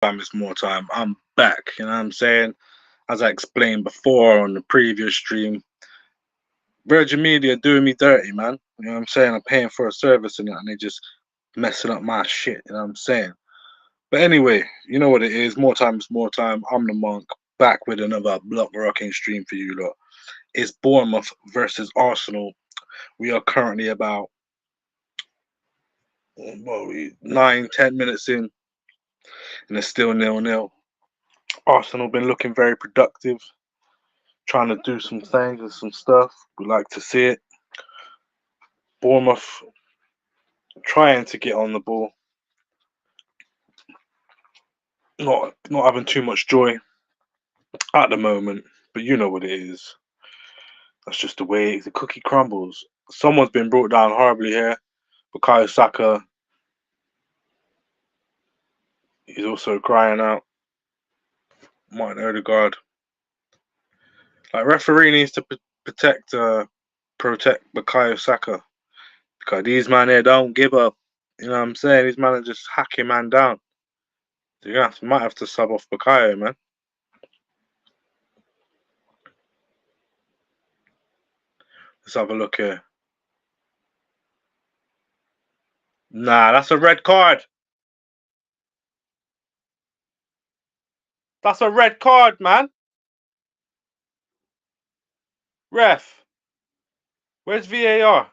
It's more time. I'm back. You know what I'm saying? As I explained before on the previous stream, Virgin Media doing me dirty, man. You know what I'm saying? I'm paying for a service and that, and they just messing up my shit. You know what I'm saying? But anyway, you know what it is. More time is more time. I'm the monk, back with another block rocking stream for you lot. It's Bournemouth versus Arsenal. We are currently about 9, 10 minutes in, and it's still 0-0. Arsenal been looking very productive, trying to do some things and some stuff. We like to see it. Bournemouth trying to get on the ball, not having too much joy at the moment. But you know what it is. That's just the way the cookie crumbles. Someone's been brought down horribly here. Bukayo Saka, he's also crying out. Martin Odegaard. Like, referee needs to protect Bukayo Saka, because these man here don't give up. You know what I'm saying? These men are just hacking man down. So you might have to sub off Bukayo, man. Let's have a look here. Nah, that's a red card. That's a red card, man. Ref, where's VAR?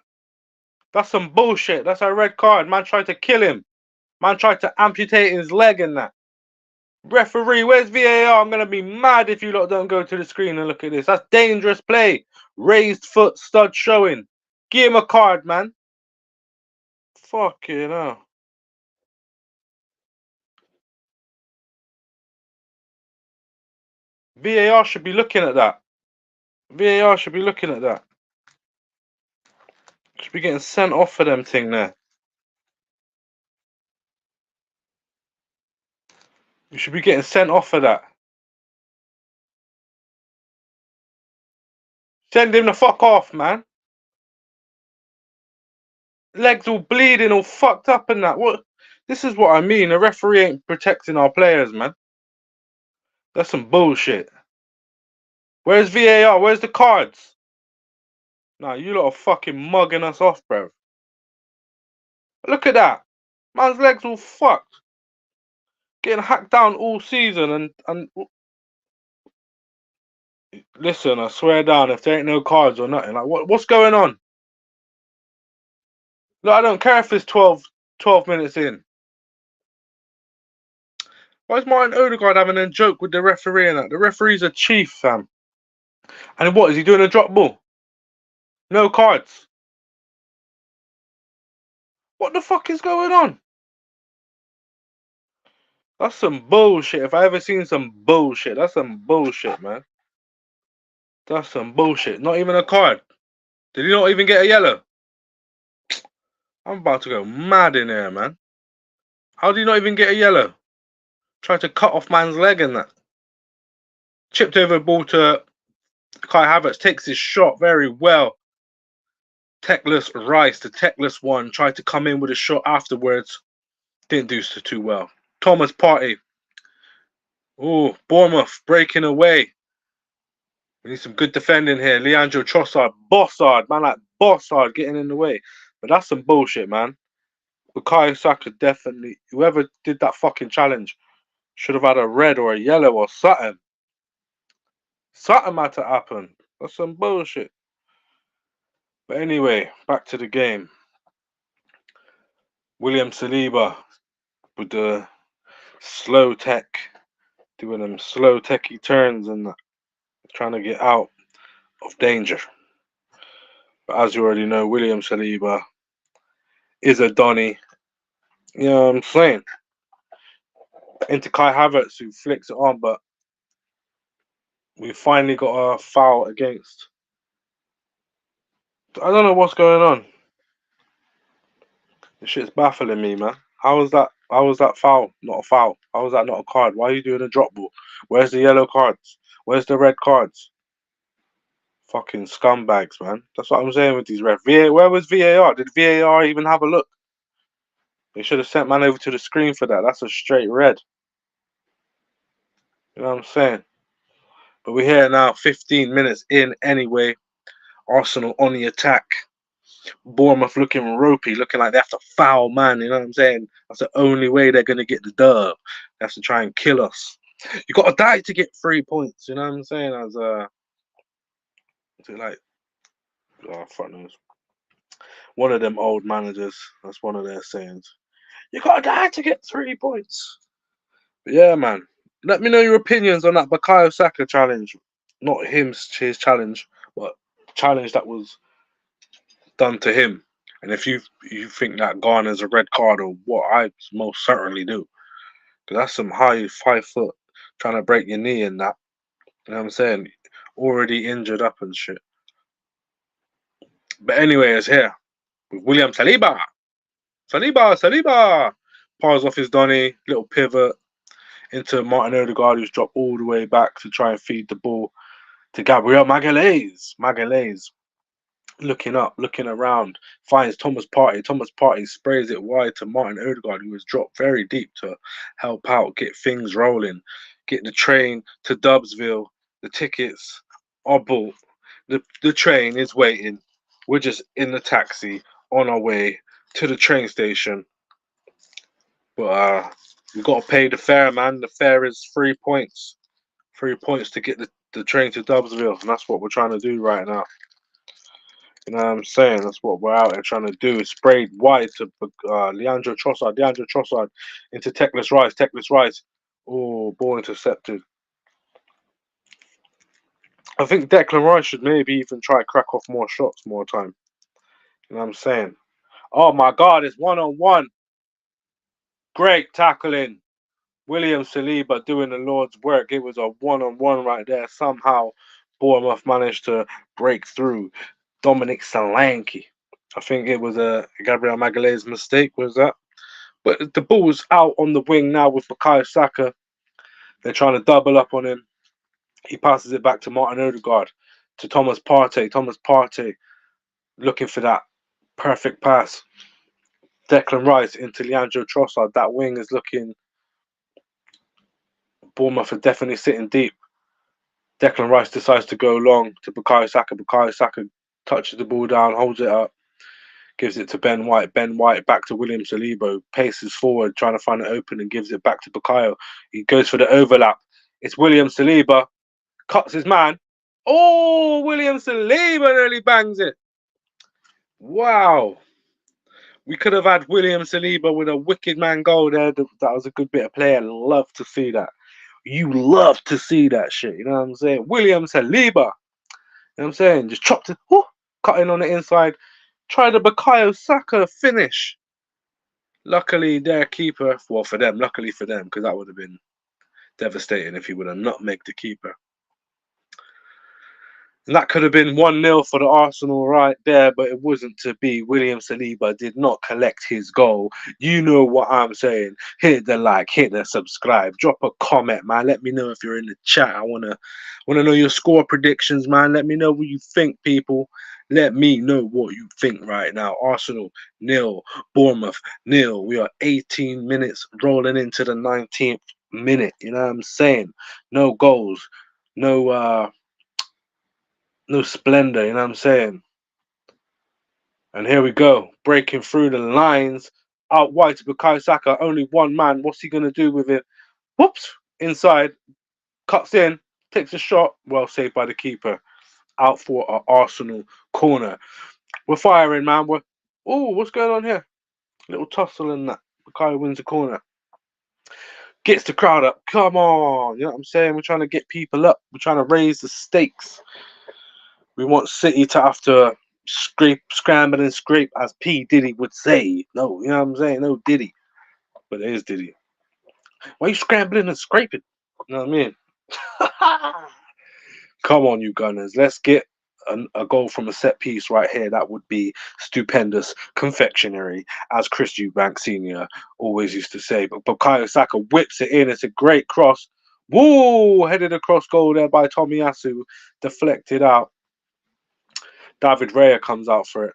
That's some bullshit. That's a red card. Man tried to kill him. Man tried to amputate his leg and that. Referee, where's VAR? I'm going to be mad if you lot don't go to the screen and look at this. That's dangerous play. Raised foot, stud showing. Give him a card, man. Fucking hell. VAR should be looking at that. VAR should be looking at that. Should be getting sent off for them thing there. You should be getting sent off for that. Send him the fuck off, man. Legs all bleeding, all fucked up and that. What? This is what I mean. The referee ain't protecting our players, man. That's some bullshit. Where's VAR? Where's the cards? Nah, you lot are fucking mugging us off, bro. Look at that. Man's legs all fucked. Getting hacked down all season and listen, I swear down, if there ain't no cards or nothing, like what's going on? Look, I don't care if it's 12 minutes in. Why is Martin Odegaard having a joke with the referee and that? The referee's a chief, fam. And what, is he doing a drop ball? No cards. What the fuck is going on? That's some bullshit. If I ever seen some bullshit, that's some bullshit, man. That's some bullshit. Not even a card. Did he not even get a yellow? I'm about to go mad in here, man. How did he not even get a yellow? Tried to cut off man's leg and that. Chipped over the ball to Kai Havertz. Takes his shot very well. Techless Rice, the techless one, tried to come in with a shot afterwards. Didn't do so too well. Thomas Partey. Oh, Bournemouth breaking away. We need some good defending here. Leandro Trossard, Bossard, man, like Bossard getting in the way. But that's some bullshit, man. Bukayo Saka definitely, whoever did that fucking challenge should have had a red or a yellow or something. Something had to happen. That's some bullshit. But anyway, back to the game. William Saliba with the slow tech, doing them slow techie turns and trying to get out of danger. But as you already know, William Saliba is a Donny. You know what I'm saying? Into Kai Havertz, who flicks it on, but we finally got a foul against. I don't know what's going on. This shit's baffling me, man. How was that? How was that foul? Not a foul. How was that not a card? Why are you doing a drop ball? Where's the yellow cards? Where's the red cards? Fucking scumbags, man. That's what I'm saying with these refs. Where was VAR? Did VAR even have a look? They should have sent man over to the screen for that. That's a straight red. You know what I'm saying? But we're here now, 15 minutes in anyway. Arsenal on the attack. Bournemouth looking ropey, looking like they have to foul man. You know what I'm saying? That's the only way they're going to get the dub. They have to try and kill us. You got to die to get 3 points. You know what I'm saying? As like, oh, fuck knows. One of them old managers. That's one of their sayings. You got to die to get 3 points. But yeah, man. Let me know your opinions on that Bukayo Saka challenge. Not his challenge, but challenge that was done to him. And if you think that garners a red card or what, I most certainly do. Because that's some high 5 foot trying to break your knee in that. You know what I'm saying? Already injured up and shit. But anyway, it's here with William Saliba. Saliba. Pars off his Donny, little pivot into Martin Odegaard, who's dropped all the way back to try and feed the ball to Gabriel Magalhaes. Looking up, looking around, finds Thomas Partey. Thomas Partey sprays it wide to Martin Odegaard, who has dropped very deep to help out, get things rolling, get the train to Dubsville. The tickets are bought. The train is waiting. We're just in the taxi on our way to the train station. But we got to pay the fare, man. The fare is 3 points. 3 points to get the train to Dubsville, and that's what we're trying to do right now. You know what I'm saying? That's what we're out here trying to do. It's sprayed wide to Leandro Trossard into Teclis Rice. Oh, ball intercepted. I think Declan Rice should maybe even try crack off more shots more time. You know what I'm saying? Oh my God, it's 1-on-1. Great tackling. William Saliba doing the Lord's work. It was a 1-on-1 right there. Somehow Bournemouth managed to break through. Dominic Solanke. I think it was a Gabriel Magalhaes' mistake, was that? But the ball's out on the wing now with Bukayo Saka. They're trying to double up on him. He passes it back to Martin Odegaard, to Thomas Partey. Thomas Partey looking for that perfect pass. Declan Rice into Leandro Trossard. That wing is looking... Bournemouth are definitely sitting deep. Declan Rice decides to go long to Bukayo Saka. Bukayo Saka touches the ball down, holds it up, gives it to Ben White. Ben White back to William Saliba, paces forward, trying to find it open and gives it back to Bukayo. He goes for the overlap. It's William Saliba, cuts his man. Oh, William Saliba nearly bangs it. Wow. We could have had William Saliba with a wicked man goal there. That was a good bit of play. I love to see that. You love to see that shit. You know what I'm saying? William Saliba. You know what I'm saying? Just chopped it, cutting on the inside. Try the Bukayo Saka finish. Luckily, their keeper, well, for them, luckily for them, because that would have been devastating if he would have nutmegged the keeper. And that could have been 1-0 for the Arsenal right there, but it wasn't to be. William Saliba did not collect his goal. You know what I'm saying. Hit the like, hit the subscribe, drop a comment, man. Let me know if you're in the chat. I wanna know your score predictions, man. Let me know what you think, people. Let me know what you think right now. Arsenal 0, Bournemouth 0. We are 18 minutes rolling into the 19th minute. You know what I'm saying? No goals, no splendor, you know what I'm saying? And here we go, breaking through the lines, out wide to Bukayo Saka, only one man. What's he going to do with it? Whoops, inside, cuts in, takes a shot, well saved by the keeper. Out for an Arsenal corner. We're firing, man. What's going on here? Little tussle and that. Bukayo wins the corner. Gets the crowd up. Come on, you know what I'm saying? We're trying to get people up. We're trying to raise the stakes. We want City to have to scramble and scrape, as P. Diddy would say. No, you know what I'm saying? No Diddy. But it is Diddy. Why are you scrambling and scraping? You know what I mean? Come on, you Gunners. Let's get a goal from a set piece right here. That would be stupendous confectionery, as Chris Eubank Sr. always used to say. But Bukayo Saka whips it in. It's a great cross. Woo! Headed across goal there by Tomiyasu. Deflected out. David Raya comes out for it.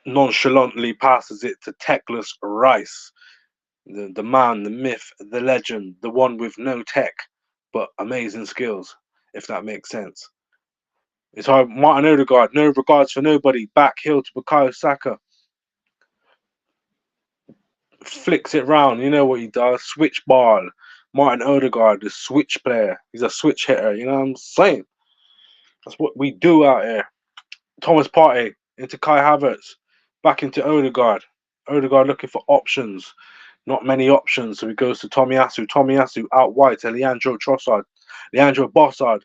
Nonchalantly passes it to Teclis Rice. The man, the myth, the legend, the one with no tech but amazing skills, if that makes sense. It's hard. Martin Odegaard, no regards for nobody. Back heel to Bukayo Saka. Flicks it round. You know what he does? Switch ball. Martin Odegaard, the switch player. He's a switch hitter. You know what I'm saying? That's what we do out here. Thomas Partey into Kai Havertz. Back into Odegaard. Odegaard looking for options. Not many options. So he goes to Tomiyasu. Tomiyasu out wide to Leandro Trossard. Leandro Bossard.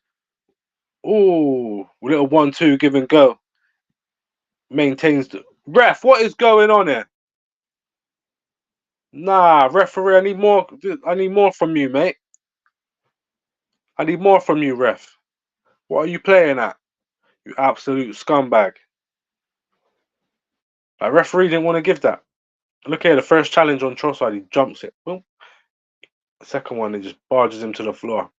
Ooh, little 1-2 give and go. Maintains the ref. What is going on here? Nah, referee. I need more. I need more from you, mate. I need more from you, ref. What are you playing at? You absolute scumbag. Like, referee didn't want to give that. Look here, the first challenge on Trossard, he jumps it. Boom. The second one, he just barges him to the floor.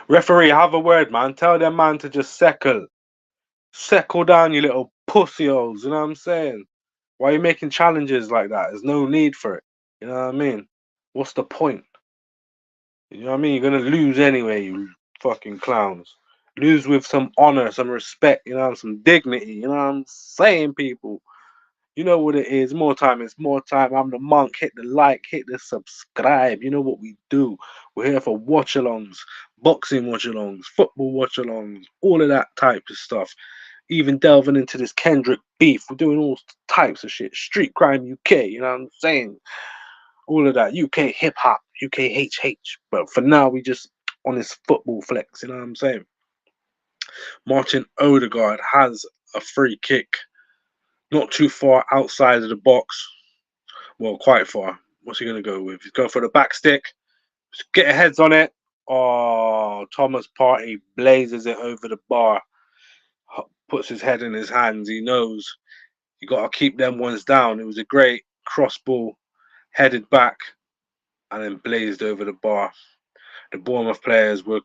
Referee, have a word, man. Tell them man to just settle. Settle down, you little pussy holes. You know what I'm saying? Why are you making challenges like that? There's no need for it. You know what I mean? What's the point? You know what I mean? You're gonna lose anyway, you fucking clowns. Lose with some honor, some respect, you know, some dignity. You know what I'm saying, people? You know what it is. More time. It's more time. I'm the monk. Hit the like, hit the subscribe. You know what we do. We're here for watch-alongs, boxing watch-alongs, football watch-alongs, all of that type of stuff. Even delving into this Kendrick beef. We're doing all types of shit. Street crime UK. You know what I'm saying? All of that. UK hip-hop, UK HH. But for now, we just on this football flex. You know what I'm saying? Martin Odegaard has a free kick. Not too far outside of the box. Well, quite far. What's he going to go with? He's going for the back stick. Get your heads on it. Oh, Thomas Partey blazes it over the bar. Puts his head in his hands. He knows you got to keep them ones down. It was a great cross ball, headed back, and then blazed over the bar. The Bournemouth players were,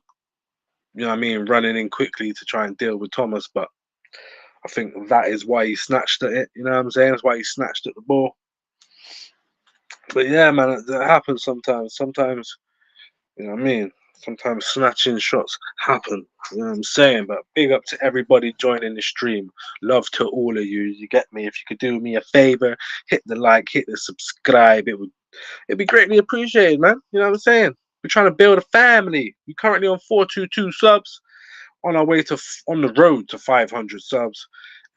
you know what I mean, running in quickly to try and deal with Thomas, but I think that is why he snatched at it. You know what I'm saying? That's why he snatched at the ball. But yeah, man, that happens sometimes. Sometimes, you know what I mean? Sometimes snatching shots happen. You know what I'm saying? But big up to everybody joining the stream. Love to all of you. You get me? If you could do me a favor, hit the like, hit the subscribe. It'd be greatly appreciated, man. You know what I'm saying? We're trying to build a family. We're currently on 422 subs. On our way to on the road to 500 subs.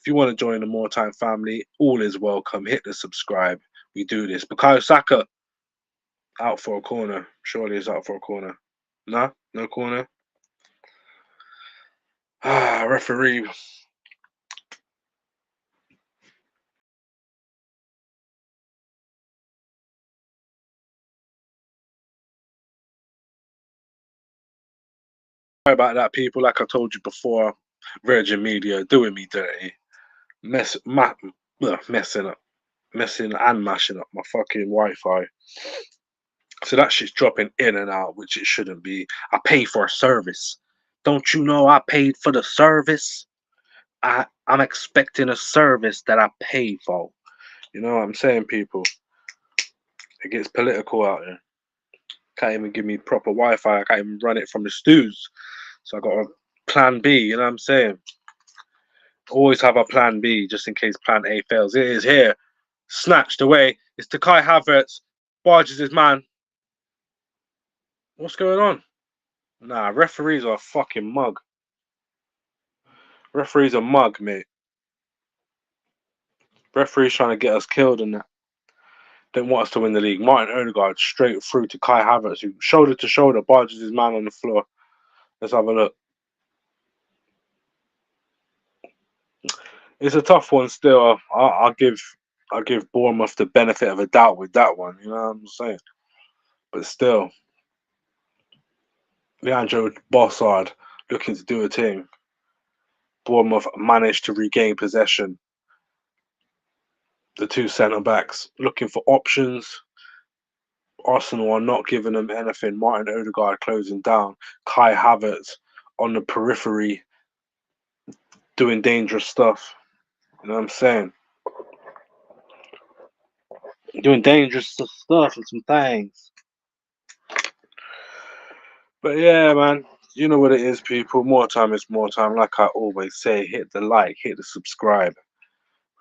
If you want to join the More Time family, all is welcome. Hit the subscribe. We do this. Bukayo Saka out for a corner. Surely it's out for a corner. Nah, no corner. Ah, referee. Sorry about that, people. Like I told you before, Virgin Media doing me dirty. Messing up. Messing and mashing up my fucking Wi-Fi. So that shit's dropping in and out, which it shouldn't be. I pay for a service. Don't you know I paid for the service? I'm expecting a service that I pay for. You know what I'm saying, people? It gets political out here. Can't even give me proper Wi-Fi. I can't even run it from the stews. So I got a plan B. You know what I'm saying? Always have a plan B just in case plan A fails. It is here. Snatched away. It's to Kai Havertz. Barges his man. What's going on? Nah, referees are a fucking mug. Referees are mug, mate. Referees trying to get us killed and that. Don't want us to win the league. Martin Odegaard straight through to Kai Havertz, who shoulder to shoulder barges his man on the floor. Let's have a look. It's a tough one still. I'll give Bournemouth the benefit of a doubt with that one. You know what I'm saying? But still, Leandro Bossard looking to do a thing. Bournemouth managed to regain possession. The two centre backs looking for options. Arsenal are not giving them anything. Martin Odegaard closing down. Kai Havertz on the periphery doing dangerous stuff. You know what I'm saying? doing dangerous stuff and some things. But yeah, man, you know what it is, people. More time is more time. Like I always say, hit the like, hit the subscribe.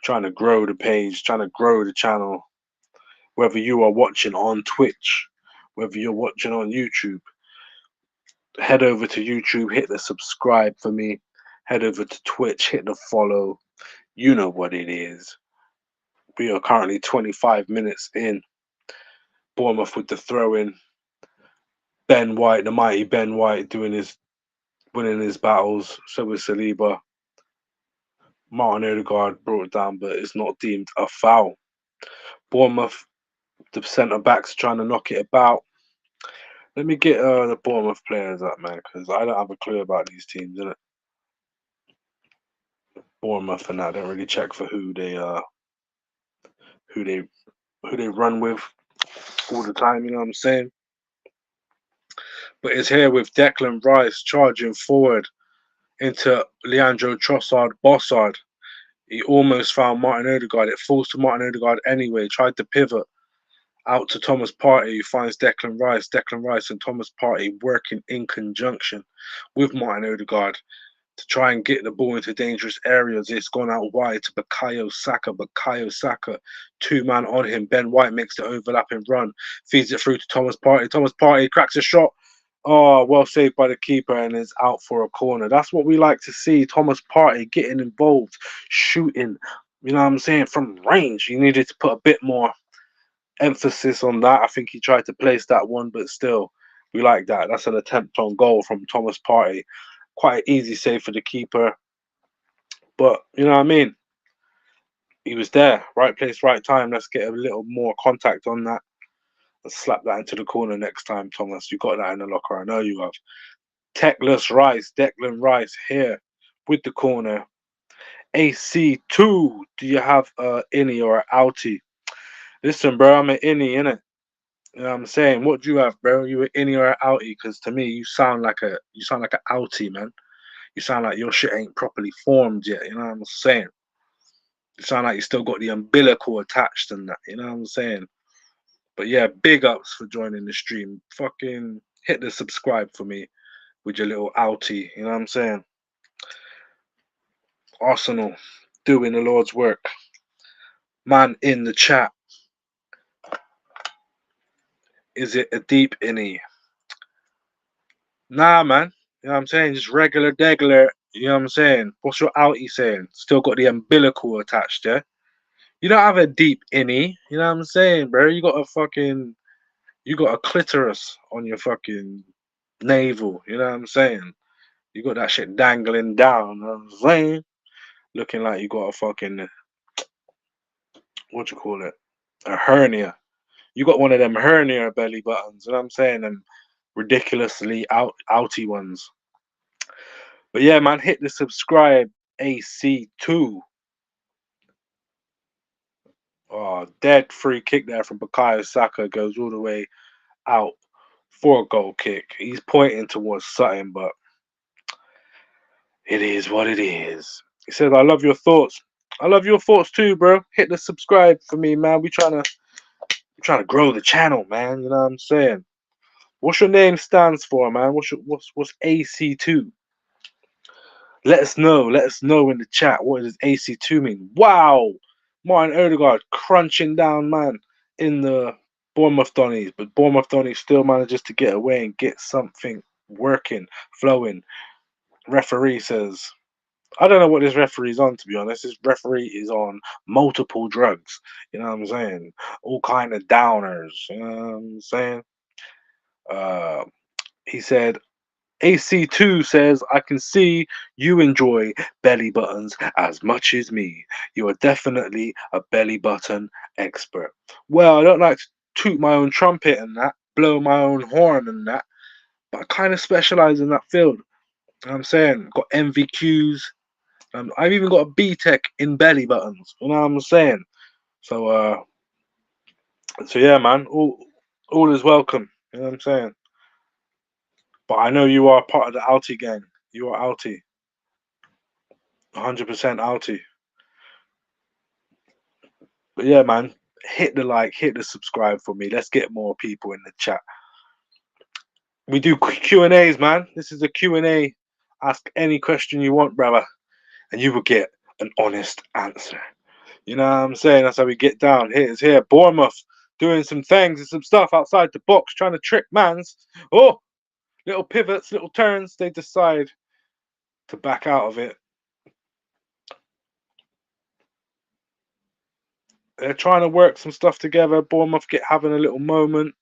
Trying to grow the page, trying to grow the channel. Whether you are watching on Twitch, whether you're watching on YouTube, head over to YouTube, hit the subscribe for me. Head over to Twitch, hit the follow. You know what it is. We are currently 25 minutes in. Bournemouth with the throw in. Ben White, the mighty Ben White, winning his battles. So was Saliba. Martin Odegaard brought it down, but it's not deemed a foul. Bournemouth, the centre backs trying to knock it about. Let me get the Bournemouth players up, man, because I don't have a clue about these teams, innit? Bournemouth and that, I don't really check for who they who they run with all the time. You know what I'm saying? But it's here with Declan Rice charging forward into Leandro Bossard. He almost found Martin Odegaard. It falls to Martin Odegaard anyway. Tried to pivot out to Thomas Partey, who finds Declan Rice. Declan Rice and Thomas Partey working in conjunction with Martin Odegaard to try and get the ball into dangerous areas. It's gone out wide to Bukayo Saka. Bukayo Saka, two-man on him. Ben White makes the overlapping run, feeds it through to Thomas Partey. Thomas Partey cracks a shot. Oh, well saved by the keeper and is out for a corner. That's what we like to see. Thomas Partey getting involved, shooting, you know what I'm saying, from range. He needed to put a bit more emphasis on that. I think he tried to place that one, but still, we like that. That's an attempt on goal from Thomas Partey. Quite an easy save for the keeper, but you know what I mean? He was there, right place, right time. Let's get a little more contact on that. Let's slap that into the corner next time, Thomas. You got that in the locker. I know you have. Declan Rice here with the corner. AC2. Do you have a innie or an outie? Listen, bro, I'm an innie, innit? You know what I'm saying? What do you have, bro? You an innie or an outie? Because to me, you sound like an outie, man. You sound like your shit ain't properly formed yet. You know what I'm saying? You sound like you still got the umbilical attached and that. You know what I'm saying? But yeah, big ups for joining the stream. Fucking hit the subscribe for me with your little outie. You know what I'm saying? Arsenal doing the Lord's work. Man in the chat. Is it a deep innie? Nah, man. You know what I'm saying? Just regular degular. You know what I'm saying? What's your outie saying? Still got the umbilical attached, yeah? You don't have a deep innie. You know what I'm saying, bro? You got a clitoris on your fucking navel. You know what I'm saying? You got that shit dangling down. You know what I'm saying? Looking like you got a fucking, what you call it? A hernia. You got one of them hernia belly buttons. You know what I'm saying? Them ridiculously outy ones. But yeah, man, hit the subscribe AC2. Oh, dead free kick there from Bukayo Saka goes all the way out for a goal kick. He's pointing towards something, but it is what it is. He says, I love your thoughts. I love your thoughts too, bro. Hit the subscribe for me, man. We trying to grow the channel, man. You know what I'm saying? What's your name stands for, man? What's AC2? Let us know. Let us know in the chat. What does AC2 mean? Wow. Martin Odegaard crunching down, man, in the Bournemouth Donnies. But Bournemouth Donnies still manages to get away and get something working, flowing. Referee says, I don't know what this referee's on, to be honest. This referee is on multiple drugs. You know what I'm saying? All kind of downers. You know what I'm saying? Uh, he said, AC2 says, I can see you enjoy belly buttons as much as me. You are definitely a belly button expert. Well, I don't like to toot my own trumpet and that, blow my own horn and that, but I kind of specialize in that field. You know what I'm saying? Got MVQs. I've even got a BTEC in belly buttons. You know what I'm saying? So, so yeah, man, all is welcome. You know what I'm saying? But I know you are part of the Alti gang. You are Alti. 100% outie. But yeah, man, hit the like, hit the subscribe for me. Let's get more people in the chat. We do Q&As, man. This is a Q&A. Ask any question you want, brother, and you will get an honest answer. You know what I'm saying? That's how we get down. Here's here. Bournemouth doing some things and some stuff outside the box, trying to trick mans. Oh, little pivots, little turns. They decide to back out of it. They're trying to work some stuff together. Bournemouth having a little moment.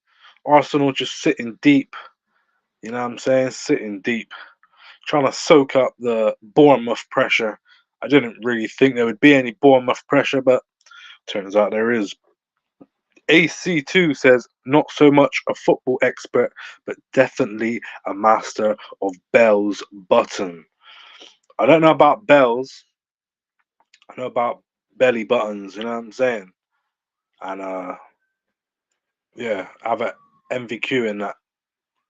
Arsenal just sitting deep. You know what I'm saying? Sitting deep. Trying to soak up the Bournemouth pressure. I didn't really think there would be any Bournemouth pressure, but turns out there is. AC2 says, not so much a football expert, but definitely a master of Bell's button. I don't know about bells. I know about belly buttons, you know what I'm saying? And yeah, I have a MVQ in that.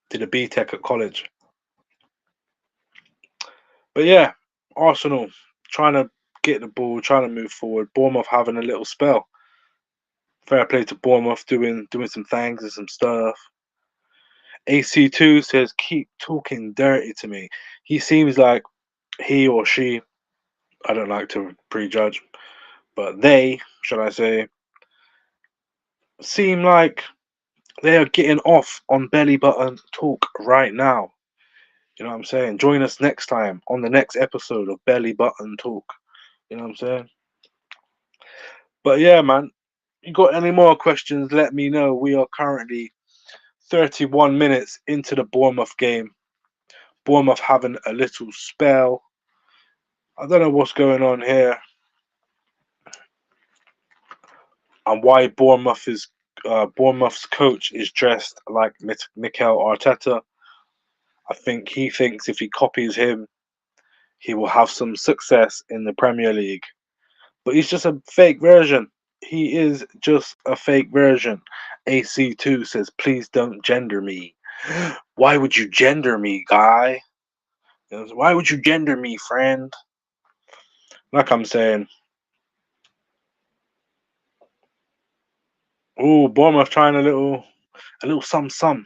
Did a BTEC at college. But yeah, Arsenal trying to get the ball, trying to move forward. Bournemouth having a little spell. Fair play to Bournemouth doing some things and some stuff. AC2 says, keep talking dirty to me. He seems like he or she, I don't like to prejudge, but they, should I say, seem like they are getting off on belly button talk right now. You know what I'm saying? Join us next time on the next episode of Belly Button Talk. You know what I'm saying? But yeah, man, you got any more questions, let me know. We are currently 31 minutes into the Bournemouth game. Bournemouth having a little spell. I don't know what's going on here and why Bournemouth's coach is dressed like Mikel Arteta. I think he thinks if he copies him, he will have some success in the Premier League. But he's just a fake version. He is just a fake version. AC2 says, please don't gender me. Why would you gender me, guy? Why would you gender me, friend? Like I'm saying. Oh, Bournemouth trying a little some.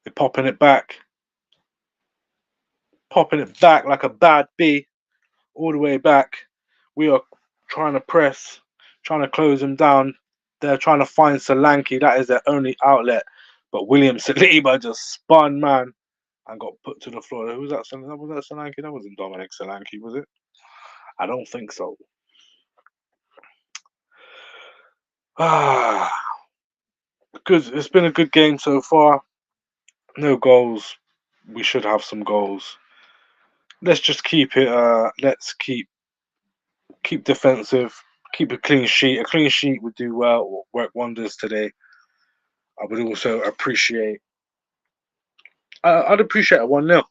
They're popping it back. Popping it back like a bad bee. All the way back. We are trying to press, trying to close them down. They're trying to find Solanke. That is their only outlet. But William Saliba just spun, man, and got put to the floor. Who was that? Was that Solanke? That wasn't Dominic Solanke, was it? I don't think so. Ah, because it's been a good game so far. No goals. We should have some goals. Let's just keep it. Let's keep defensive. Keep a clean sheet. A clean sheet would do well. Work wonders today. I would also appreciate. I'd appreciate a 1-0,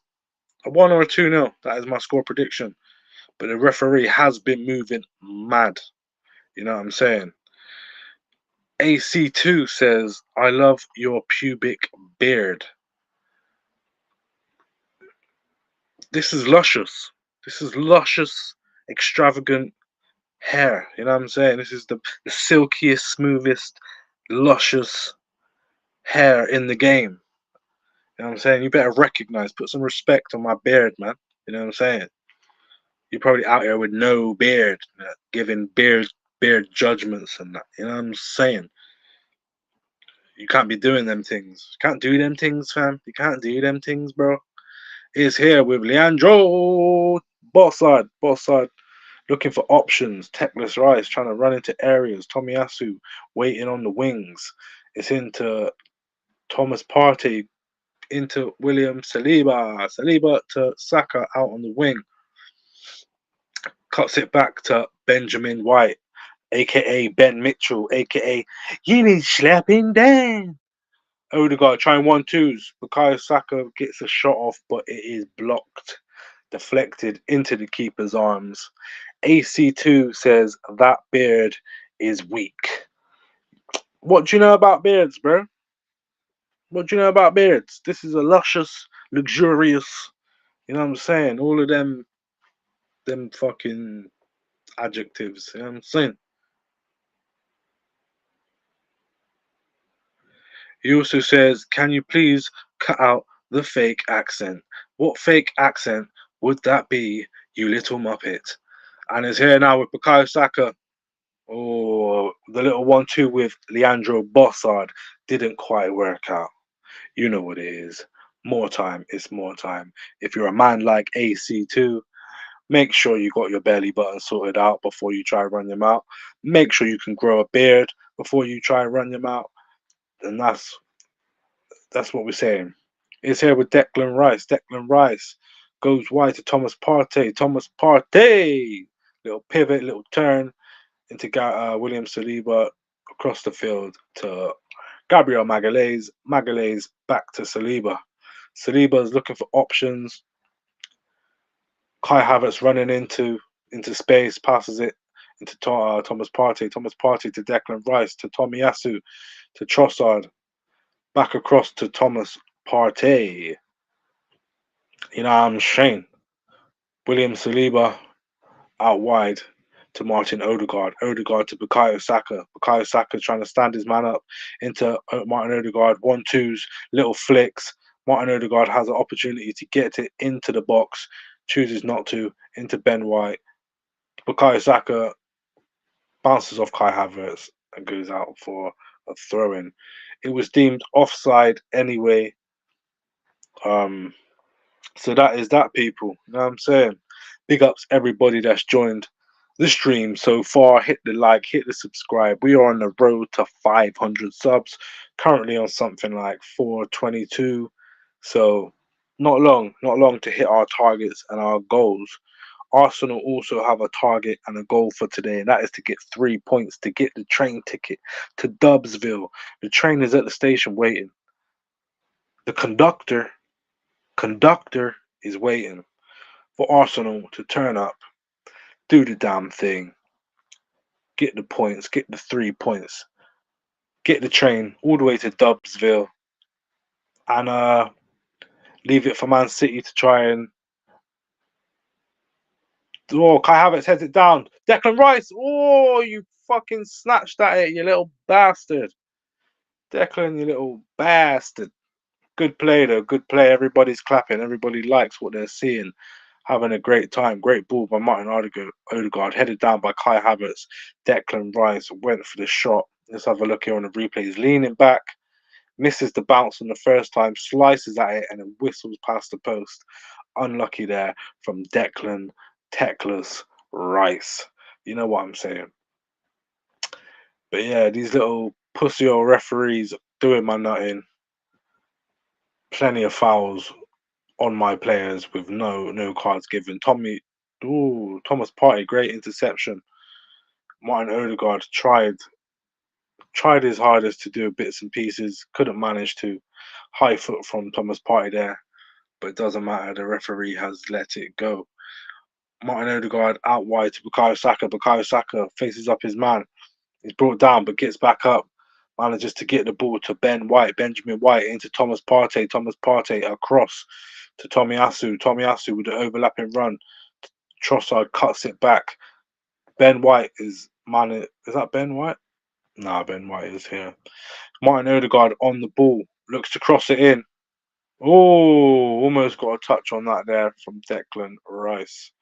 a 1 or a 2-0. That is my score prediction. But the referee has been moving mad. You know what I'm saying? AC2 says, I love your pubic beard. This is luscious. This is luscious, extravagant hair. You know what I'm saying? This is the silkiest, smoothest, luscious hair in the game. You know what I'm saying? You better recognize, put some respect on my beard, man. You know what I'm saying? You're probably out here with no beard, giving beard judgments and that. You know what I'm saying? You can't be doing them things. You can't do them things, fam. You can't do them things, bro. Is here with Leandro. Boss side. Looking for options. Techless Rice trying to run into areas. Tomiyasu waiting on the wings. It's into Thomas Partey. Into William Saliba. Saliba to Saka out on the wing. Cuts it back to Benjamin White, aka Ben Mitchell, aka you need slapping down. Odegaard trying 1-2s. Bukayo Saka gets a shot off, but it is blocked, deflected into the keeper's arms. AC2 says that beard is weak. What do you know about beards, bro? What do you know about beards? This is a luscious, luxurious. You know what I'm saying? All of them fucking adjectives. You know what I'm saying? He also says, "Can you please cut out the fake accent? What fake accent would that be, you little muppet?" And is here now with Bukayo Saka. Oh, the little 1-2 with Leandro Bossard didn't quite work out. You know what it is. More time is more time. If you're a man like AC2, make sure you got your belly button sorted out before you try run your mouth. Make sure you can grow a beard before you try run your mouth. And that's what we're saying. It's here with Declan Rice. Declan Rice goes wide to Thomas Partey. Thomas Partey! Little pivot, little turn into William Saliba across the field to Gabriel Magalhaes. Magalhaes back to Saliba. Saliba's looking for options. Kai Havertz running into space, passes it into Thomas Partey. Thomas Partey to Declan Rice to Tomiyasu to Trossard. Back across to Thomas Partey. You know what I'm saying? William Saliba out wide to Martin Odegaard. Odegaard to Bukayo Saka. Bukayo Saka trying to stand his man up into Martin Odegaard. 1-2s, little flicks. Martin Odegaard has an opportunity to get it into the box, chooses not to, into Ben White. Bukayo Saka bounces off Kai Havertz and goes out for a throw-in. It was deemed offside anyway. So that is that, people. You know what I'm saying? Big ups everybody that's joined the stream so far. Hit the like, hit the subscribe. We are on the road to 500 subs. Currently on something like 422. So not long to hit our targets and our goals. Arsenal also have a target and a goal for today, and that is to get 3 points to get the train ticket to Dubsville. The train is at the station waiting. The conductor is waiting for Arsenal to turn up, do the damn thing, get the points, get the 3 points, get the train all the way to Dubsville, and leave it for Man City to try and. Oh, Kai Havertz heads it down. Declan Rice. Oh, you fucking snatched at it, you little bastard. Declan, you little bastard. Good play though. Good play. Everybody's clapping. Everybody likes what they're seeing. Having a great time. Great ball by Martin Odegaard. Headed down by Kai Havertz. Declan Rice went for the shot. Let's have a look here on the replay. He's leaning back. Misses the bounce on the first time. Slices at it and then whistles past the post. Unlucky there from Declan Techless Rice. You know what I'm saying. But yeah, these little pussy old referees doing my nutting. Plenty of fouls on my players with no cards given. Thomas Partey, great interception. Martin Odegaard tried his hardest to do bits and pieces, couldn't manage to. High foot from Thomas Partey there, but it doesn't matter. The referee has let it go. Martin Odegaard out wide to Bukayo Saka. Bukayo Saka faces up his man. He's brought down but gets back up. Manages to get the ball to Benjamin White into Thomas Partey. Thomas Partey across to Tomiyasu. Tomiyasu with the overlapping run. Trossard cuts it back. Ben White is that Ben White? Nah, Ben White is here. Martin Odegaard on the ball. Looks to cross it in. Oh, almost got a touch on that there from Declan Rice.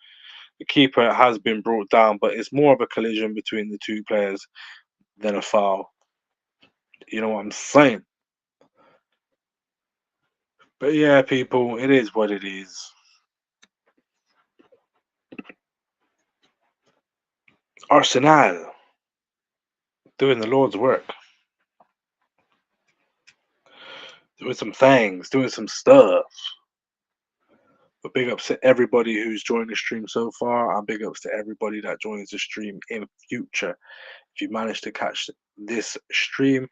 The keeper has been brought down, but it's more of a collision between the two players than a foul. You know what I'm saying? But yeah, people, it is what it is. Arsenal doing the Lord's work. Doing some things, doing some stuff. But big ups to everybody who's joined the stream so far, and big ups to everybody that joins the stream in future. If you managed to catch this stream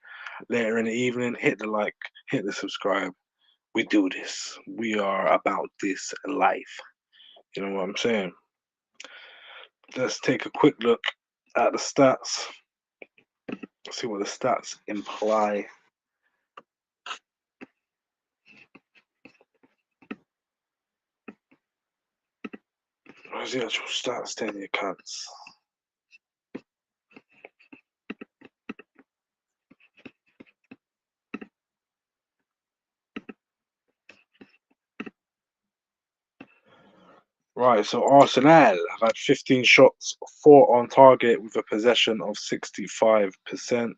later in the evening, hit the like, hit the subscribe. We do this. We are about this life. You know what I'm saying? Let's take a quick look at the stats. See what the stats imply. Where's the actual stats then, you cunts? Right, so Arsenal have had 15 shots, 4 on target with a possession of 65%,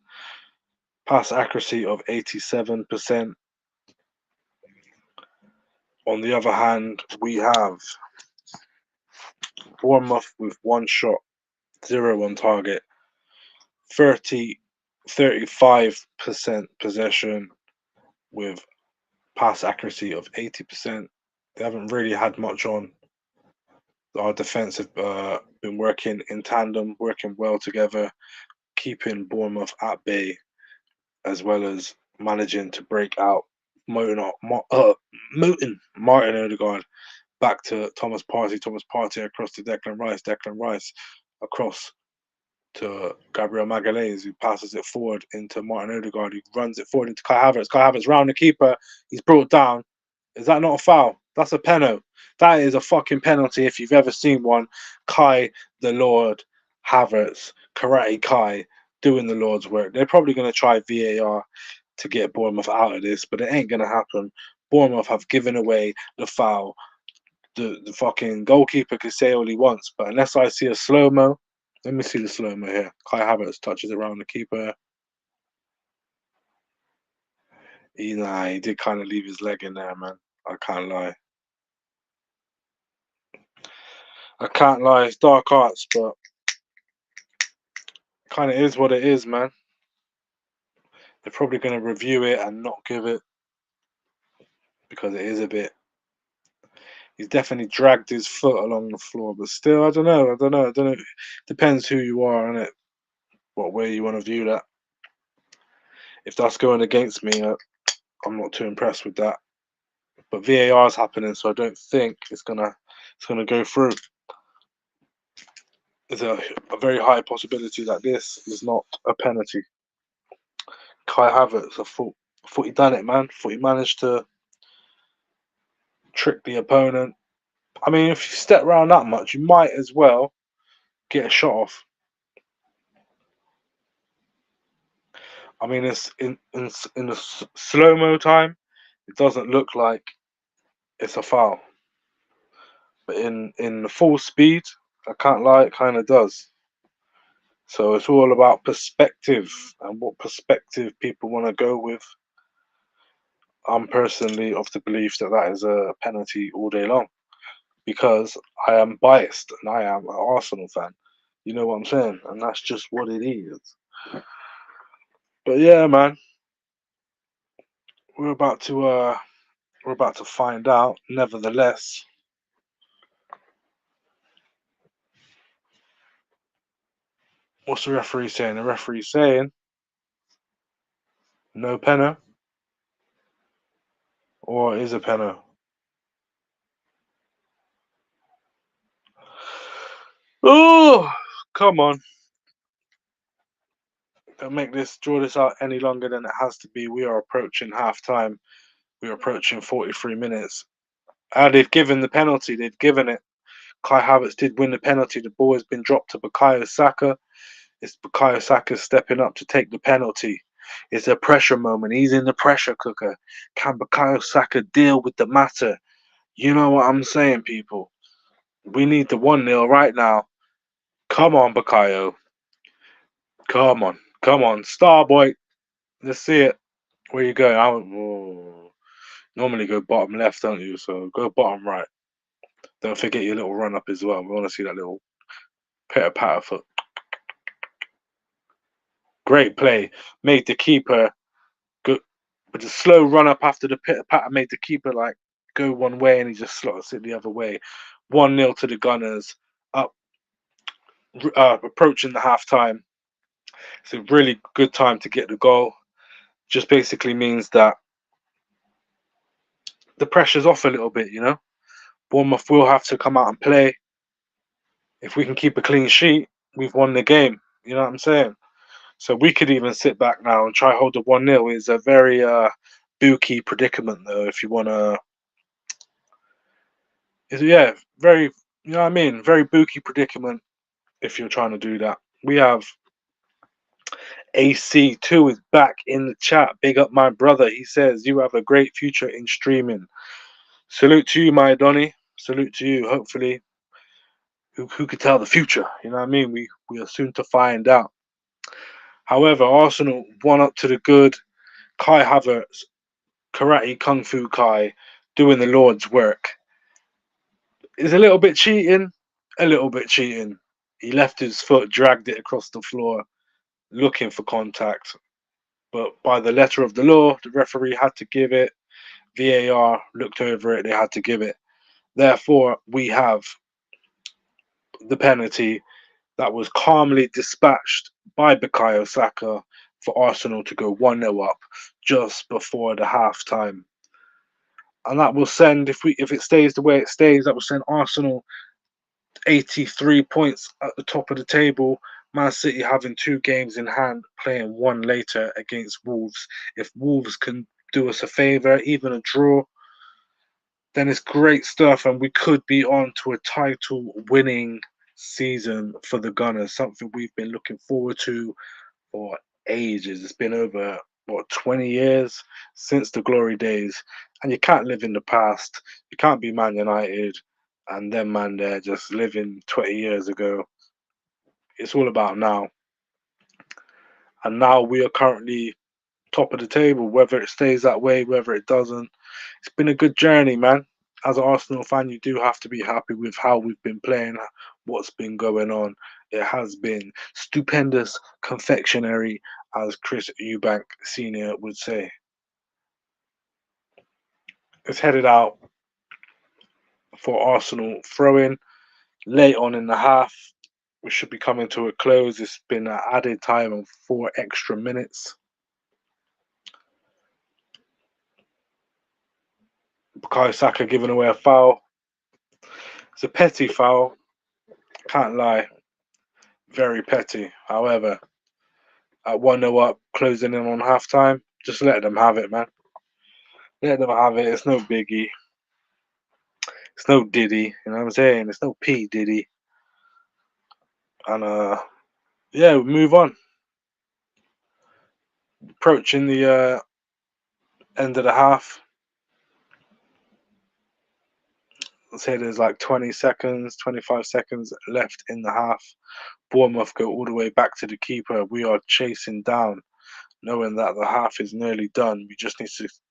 pass accuracy of 87%. On the other hand, we have Bournemouth with 1 shot, 0 on target, 35% possession with pass accuracy of 80%. They haven't really had much on. Our defense have been working in tandem, working well together, keeping Bournemouth at bay, as well as managing to break out Martin Odegaard back to Thomas Partey across to Declan Rice across to Gabriel Magalhaes, who passes it forward into Martin Odegaard, who runs it forward into Kai Havertz. Kai Havertz round the keeper, he's brought down. Is that not a foul? That's a penalty. That is a fucking penalty if you've ever seen one. Kai, the Lord, Havertz, Karate Kai, doing the Lord's work. They're probably going to try VAR to get Bournemouth out of this, but it ain't going to happen. Bournemouth have given away the foul. The fucking goalkeeper can say all he wants, but unless I see a slow-mo, let me see the slow-mo here. Kai Havertz touches it around the keeper. He did kind of leave his leg in there, man. I can't lie. It's dark arts, but kind of is what it is, man. They're probably going to review it and not give it because it is a bit. He's definitely dragged his foot along the floor, but still, I don't know. Depends who you are, innit? What way you want to view that. If that's going against me, I'm not too impressed with that. But VAR is happening, so I don't think it's gonna go through. There's a very high possibility that this is not a penalty. Kai Havertz, I thought he done it, man. Thought he managed to trick the opponent. I mean, if you step around that much, you might as well get a shot off. I mean, it's in the slow-mo time, it doesn't look like it's a foul. But in the full speed, I can't lie, it kind of does. So it's all about perspective and what perspective people want to go with. I'm personally of the belief that that is a penalty all day long because I am biased and I am an Arsenal fan. You know what I'm saying? And that's just what it is. But yeah, man, we're about to find out. Nevertheless, what's the referee saying? The referee's saying no penno, or is a penno? Oh, come on. Don't draw this out any longer than it has to be. We are approaching half time. We are approaching 43 minutes. They've given the penalty. They've given it. Kai Havertz did win the penalty. The ball has been dropped to Bukayo Saka. It's Bukayo Saka stepping up to take the penalty. It's a pressure moment. He's in the pressure cooker. Can Bukayo Saka deal with the matter? You know what I'm saying, people? We need the 1-0 right now. Come on, Bukayo. Come on. Come on. Star boy. Let's see it. Where you going? Normally go bottom left, don't you? So go bottom right. Don't forget your little run up as well. We want to see that little pitter patter foot. Great play. Made the keeper go, but the slow run up after the pitter patter made the keeper like go one way and he just slots it the other way. 1-0 to the Gunners. Up, approaching the half time. It's a really good time to get the goal. Just basically means that the pressure's off a little bit, you know. Bournemouth will have to come out and play. If we can keep a clean sheet, we've won the game. You know what I'm saying? So we could even sit back now and try hold the 1-0. It's a very booky predicament, though, if you want to. Yeah, very, you know what I mean? Very booky predicament if you're trying to do that. We have AC2 is back in the chat. Big up my brother. He says, you have a great future in streaming. Salute to you, my Donny. Salute to you. Hopefully Who could tell the future? You know what I mean? We are soon to find out. However, Arsenal won up to the good. Kai Havertz, karate kung fu Kai, doing the Lord's work. Is a little bit cheating, a little bit cheating. He left his foot, dragged it across the floor, looking for contact. But by the letter of the law, the referee had to give it. VAR looked over it, they had to give it. Therefore, we have the penalty that was calmly dispatched by Bukayo Saka for Arsenal to go 1-0 up just before the half time. And that will send, if it stays the way it stays, that will send Arsenal 83 points at the top of the table. Man City having 2 games in hand, playing one later against Wolves. If Wolves can do us a favour, even a draw, then it's great stuff, and we could be on to a title winning season for the Gunners, something we've been looking forward to for ages. It's been over, what, 20 years since the glory days, and you can't live in the past. You can't be Man United and then man there just living 20 years ago. It's all about now. And now we are currently top of the table, whether it stays that way, whether it doesn't. It's been a good journey, man. As an Arsenal fan, you do have to be happy with how we've been playing, what's been going on. It has been stupendous confectionery, as Chris Eubank Sr. would say. It's headed out for Arsenal throw-in late on in the half. We should be coming to a close. It's been an added time of 4 extra minutes. Bukayo Saka giving away a foul. It's a petty foul, can't lie. Very petty. However, at 1-0 up, closing in on half time, just let them have it, man. Let them have it. It's no biggie. It's no Diddy. You know what I'm saying? It's no P Diddy. And yeah, we move on. Approaching the end of the half. Let's say there's like 20 seconds, 25 seconds left in the half. Bournemouth go all the way back to the keeper. We are chasing down, knowing that the half is nearly done. We just need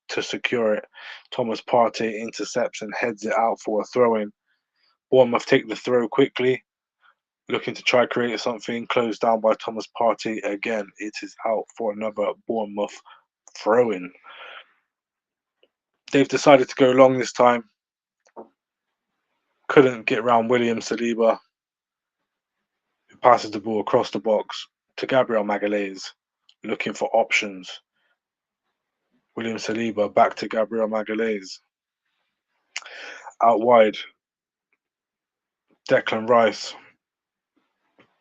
to secure it. Thomas Partey intercepts and heads it out for a throw-in. Bournemouth take the throw quickly, looking to try create something. Closed down by Thomas Partey again. It is out for another Bournemouth throw-in. They've decided to go long this time. Couldn't get around William Saliba, who passes the ball across the box to Gabriel Magalhaes, looking for options. William Saliba back to Gabriel Magalhaes. Out wide, Declan Rice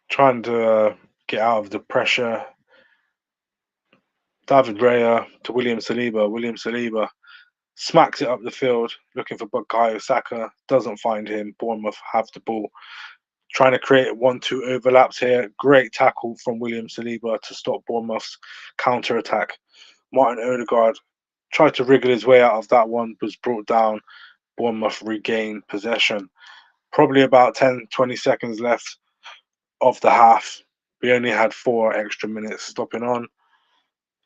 trying to get out of the pressure. David Raya to William Saliba. William Saliba smacks it up the field, looking for Bukayo Saka. Doesn't find him. Bournemouth have the ball. Trying to create 1-2 overlaps here. Great tackle from William Saliba to stop Bournemouth's counter-attack. Martin Odegaard tried to wriggle his way out of that one, was brought down. Bournemouth regained possession. Probably about 10, 20 seconds left of the half. We only had 4 extra minutes stopping on.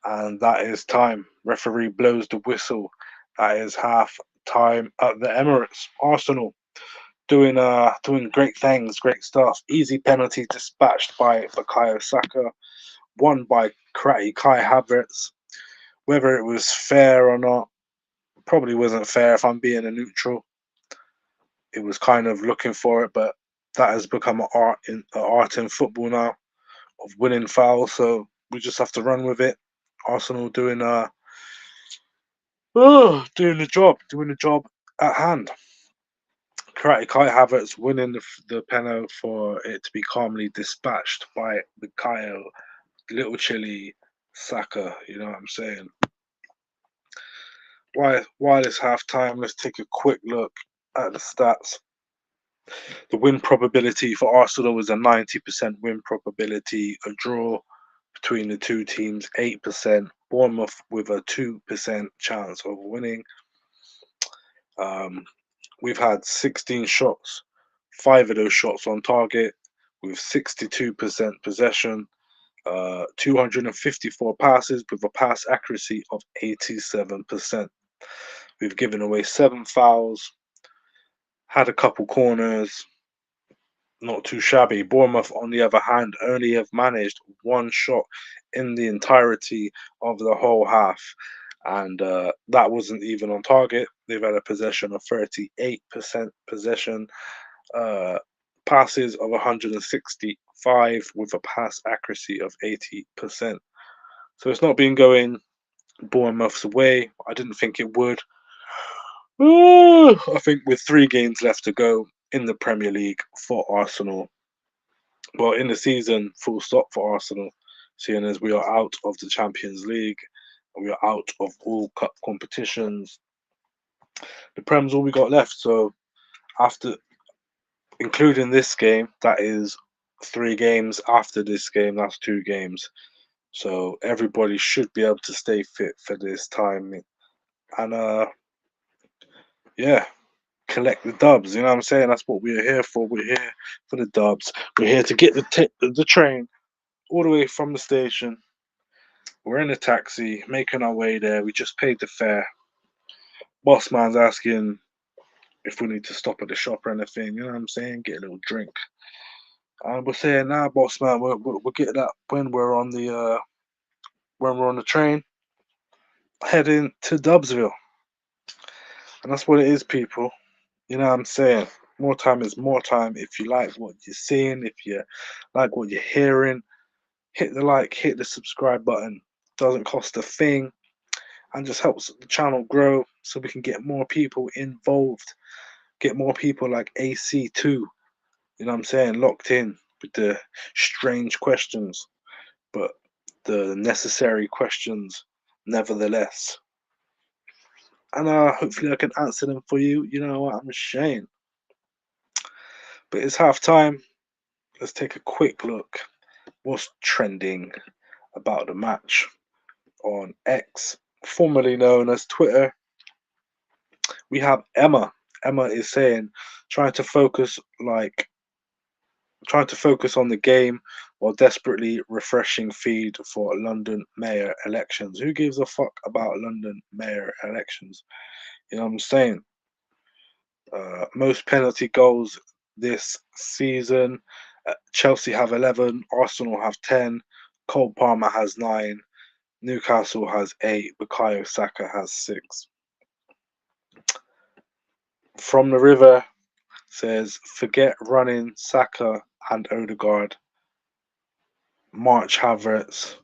And that is time. Referee blows the whistle. That is half time at the Emirates. Arsenal doing great things, great stuff. Easy penalty dispatched by Bukayo Saka, won by Kai Havertz. Whether it was fair or not, probably wasn't fair if I'm being a neutral. It was kind of looking for it, but that has become an art in football now of winning fouls. So we just have to run with it. Arsenal doing doing the job at hand. Karate Kai Havertz winning the penalty for it to be calmly dispatched by Bukayo Little Chili Saka. You know what I'm saying? While it's half time, let's take a quick look at the stats. The win probability for Arsenal was a 90% win probability. A draw between the two teams, 8%. Bournemouth with a 2% chance of winning. We've had 16 shots 5 of those shots on target with 62% possession, 254 passes with a pass accuracy of 87%. We've given away 7 fouls, had a couple corners, not too shabby. Bournemouth, on the other hand, only have managed 1 shot in the entirety of the whole half, and that wasn't even on target. They've had a possession of 38% possession, uh, passes of 165 with a pass accuracy of 80%. So it's not been going Bournemouth's way. I didn't think it would. I think with 3 games left to go in the Premier League for Arsenal, well, in the season, full stop for Arsenal, seeing as we are out of the Champions League and we are out of all cup competitions. The Prem's all we got left. So after including this game, that is 3 games. After this game, that's 2 games. So everybody should be able to stay fit for this time. And yeah, collect the dubs. You know what I'm saying? That's what we're here for. We're here for the dubs. We're here to get the train all the way from the station. We're in a taxi, making our way there. We just paid the fare. Boss man's asking if we need to stop at the shop or anything. You know what I'm saying? Get a little drink. And we're saying, nah, boss man, we'll get that when we're on the train heading to Dubsville. And that's what it is, people. You know what I'm saying? More time is more time. If you like what you're seeing, if you like what you're hearing, hit the like, hit the subscribe button. Doesn't cost a thing and just helps the channel grow so we can get more people involved, get more people like AC2, you know what I'm saying, locked in with the strange questions, but the necessary questions nevertheless. And hopefully I can answer them for you. You know what, I'm ashamed. But it's half time. Let's take a quick look. What's trending about the match on X, formerly known as Twitter? We have Emma. Emma is saying, trying to focus on the game while desperately refreshing feed for London mayor elections. Who gives a fuck about London mayor elections? You know what I'm saying? Most penalty goals this season. Chelsea have 11, Arsenal have 10, Cole Palmer has 9, Newcastle has 8, Bukayo Saka has 6. From the River says, forget running Saka and Odegaard. March Havertz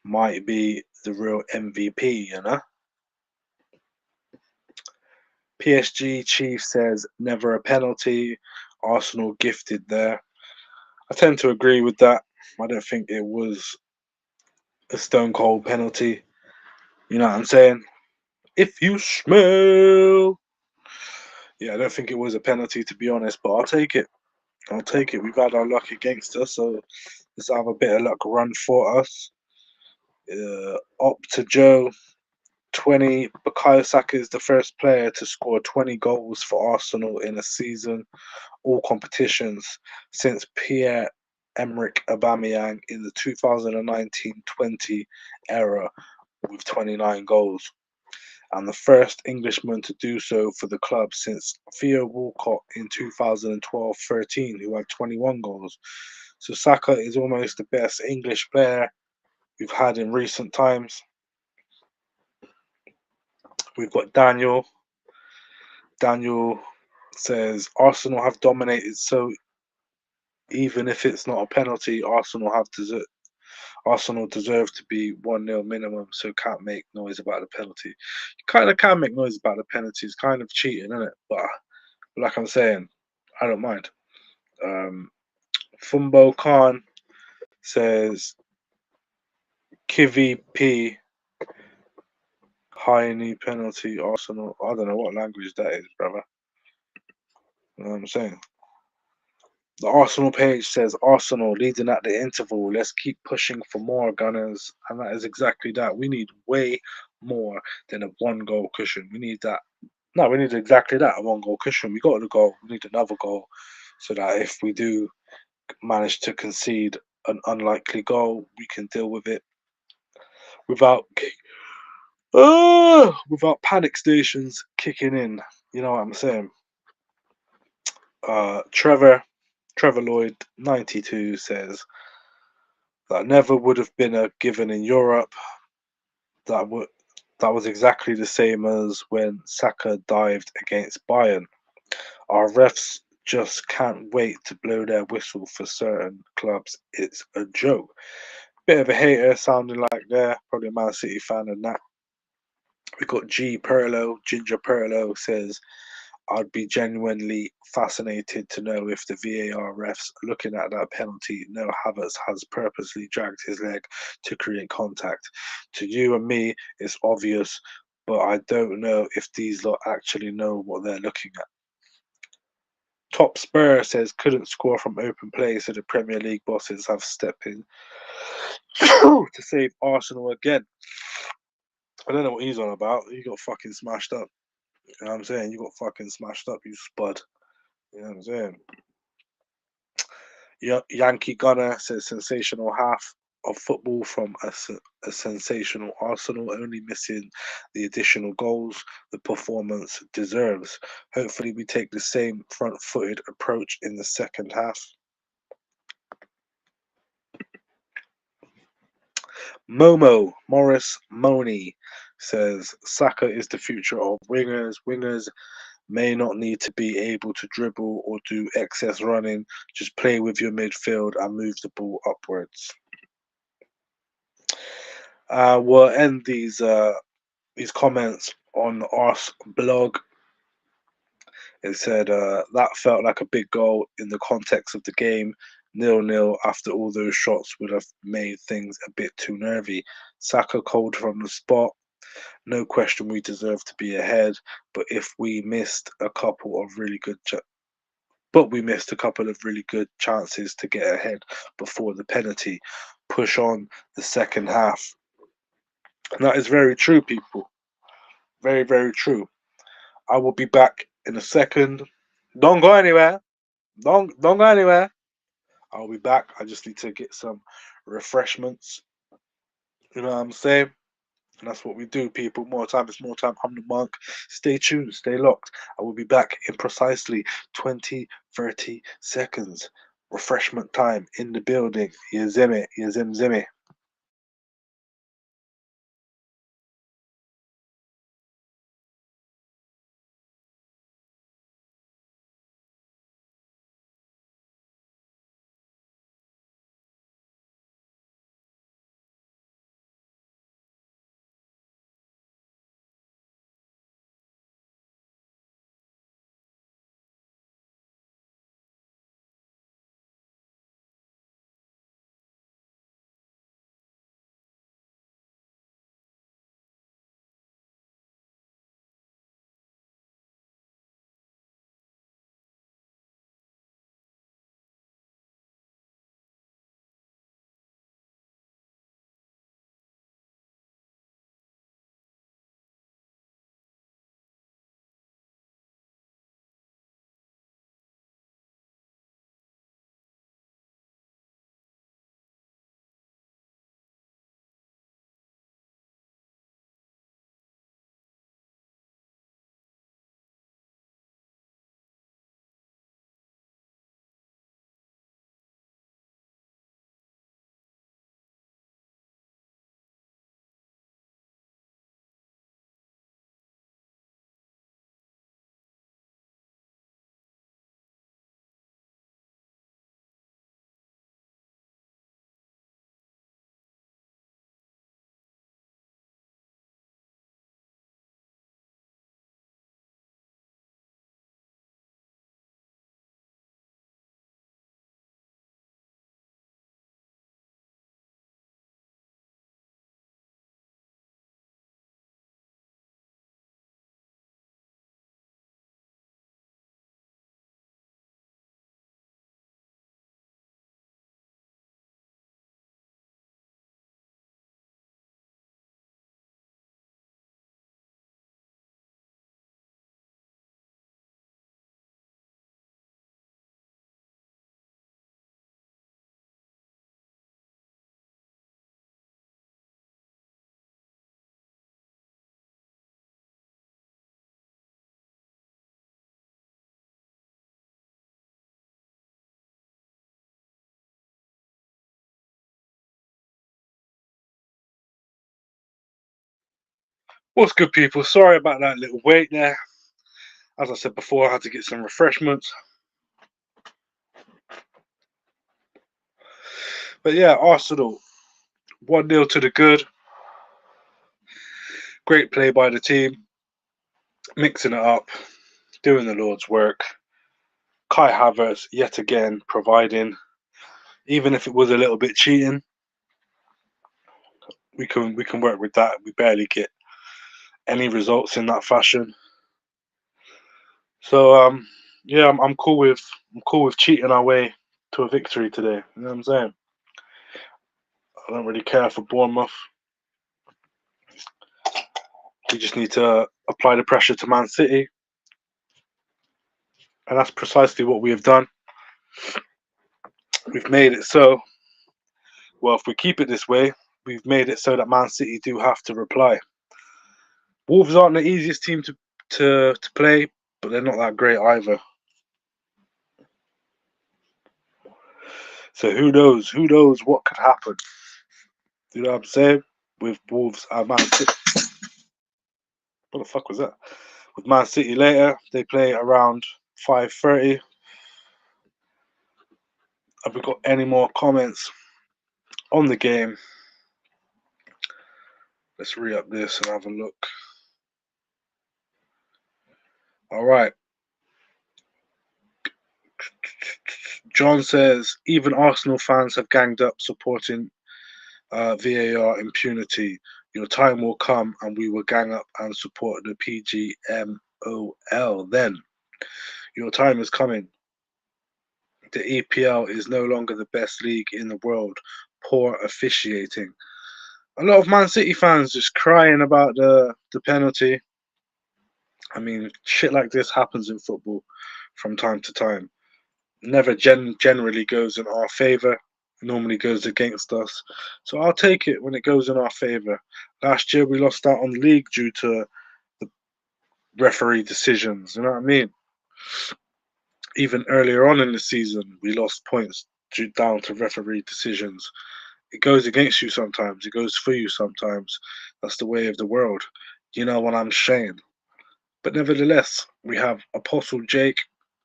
might be the real MVP, you know? PSG Chief says, never a penalty. Arsenal gifted there. I tend to agree with that. I don't think it was a stone cold penalty. You know what I'm saying? If you smell. Yeah, I don't think it was a penalty, to be honest, but I'll take it. I'll take it. We've had our luck against us, so let's have a bit of luck run for us. Up to Joe. 20. Bukayo Saka is the first player to score 20 goals for Arsenal in a season, all competitions, since Pierre-Emerick Aubameyang in the 2019-20 era with 29 goals, and the first Englishman to do so for the club since Theo Walcott in 2012-13, who had 21 goals. So Saka is almost the best English player we've had in recent times. We've got Daniel. Daniel says Arsenal have dominated, so even if it's not a penalty, Arsenal deserve to be 1-0 minimum, so can't make noise about the penalty. You kind of can make noise about the penalty. It's kind of cheating, isn't it? But like I'm saying, I don't mind. Fumbo Khan says Kivi P high knee penalty Arsenal. I don't know what language that is, brother. You know what I'm saying? The Arsenal page says Arsenal leading at the interval. Let's keep pushing for more, Gunners. And that is exactly that. We need way more than a 1-goal cushion. We need that. No, we need exactly that, a 1-goal cushion. We got the goal. We need another goal. so that if we do manage to concede an unlikely goal, we can deal with it without without panic stations kicking in. You know what I'm saying? Trevor Lloyd 92 says that never would have been a given in Europe. That would that was exactly the same as when Saka dived against Bayern. Our refs just can't wait to blow their whistle for certain clubs. It's a joke. Bit of a hater sounding like there, probably a Man City fan and that. We got Ginger Perlo says, I'd be genuinely fascinated to know if the VAR refs looking at that penalty know Havertz has purposely dragged his leg to create contact. To you and me, it's obvious, but I don't know if these lot actually know what they're looking at. Top Spur says couldn't score from open play, so the Premier League bosses have stepped in to save Arsenal again. I don't know what he's on about. He got fucking smashed up. You know what I'm saying? You got fucking smashed up, you spud. You know what I'm saying? Yankee Gunner says sensational half of football from a sensational Arsenal, only missing the additional goals the performance deserves. Hopefully, we take the same front footed approach in the second half. Morris Money says Saka is the future of wingers. Wingers may not need to be able to dribble or do excess running. Just play with your midfield and move the ball upwards. We'll end these comments on our blog. It said that felt like a big goal in the context of the game. 0-0 after all those shots would have made things a bit too nervy. Saka cold from the spot. No question we deserve to be ahead, but if we missed a couple of really good chances to get ahead before the penalty. Push on the second half. And that is very true, people. Very, very true. I will be back in a second. Don't go anywhere. Don't go anywhere. I'll be back. I just need to get some refreshments. You know what I'm saying? And that's what we do, people. More time is more time. I'm the monk. Stay tuned. Stay locked. I will be back in precisely 20, 30 seconds. Refreshment time in the building. You zimmy. You zimmy. What's good, people? Sorry about that little wait there. As I said before, I had to get some refreshments. But yeah, Arsenal 1-0 to the good. Great play by the team, mixing it up, doing the Lord's work. Kai Havertz yet again providing, even if it was a little bit cheating. We can work with that. We barely get any results in that fashion. So yeah, I'm cool with cheating our way to a victory today. You know what I'm saying? I don't really care for Bournemouth. We just need to apply the pressure to Man City, and that's precisely what we have done. We've made it so. Well, if we keep it this way, we've made it so that Man City do have to reply. Wolves aren't the easiest team to play, but they're not that great either. So who knows? Who knows what could happen? You know what I'm saying? With Wolves and Man City. What the fuck was that? With Man City later, they play around 5:30. Have we got any more comments on the game? Let's re-up this and have a look. All right. John says, even Arsenal fans have ganged up supporting VAR impunity. Your time will come and we will gang up and support the PGMOL then. Your time is coming. The EPL is no longer the best league in the world. Poor officiating. A lot of Man City fans just crying about the penalty. I mean, shit like this happens in football from time to time. Never generally goes in our favour. Normally goes against us. So I'll take it when it goes in our favour. Last year we lost out on the league due to the referee decisions. You know what I mean? Even earlier on in the season, we lost points due down to referee decisions. It goes against you sometimes. It goes for you sometimes. That's the way of the world. You know what I'm saying? But nevertheless, we have Apostle Jake.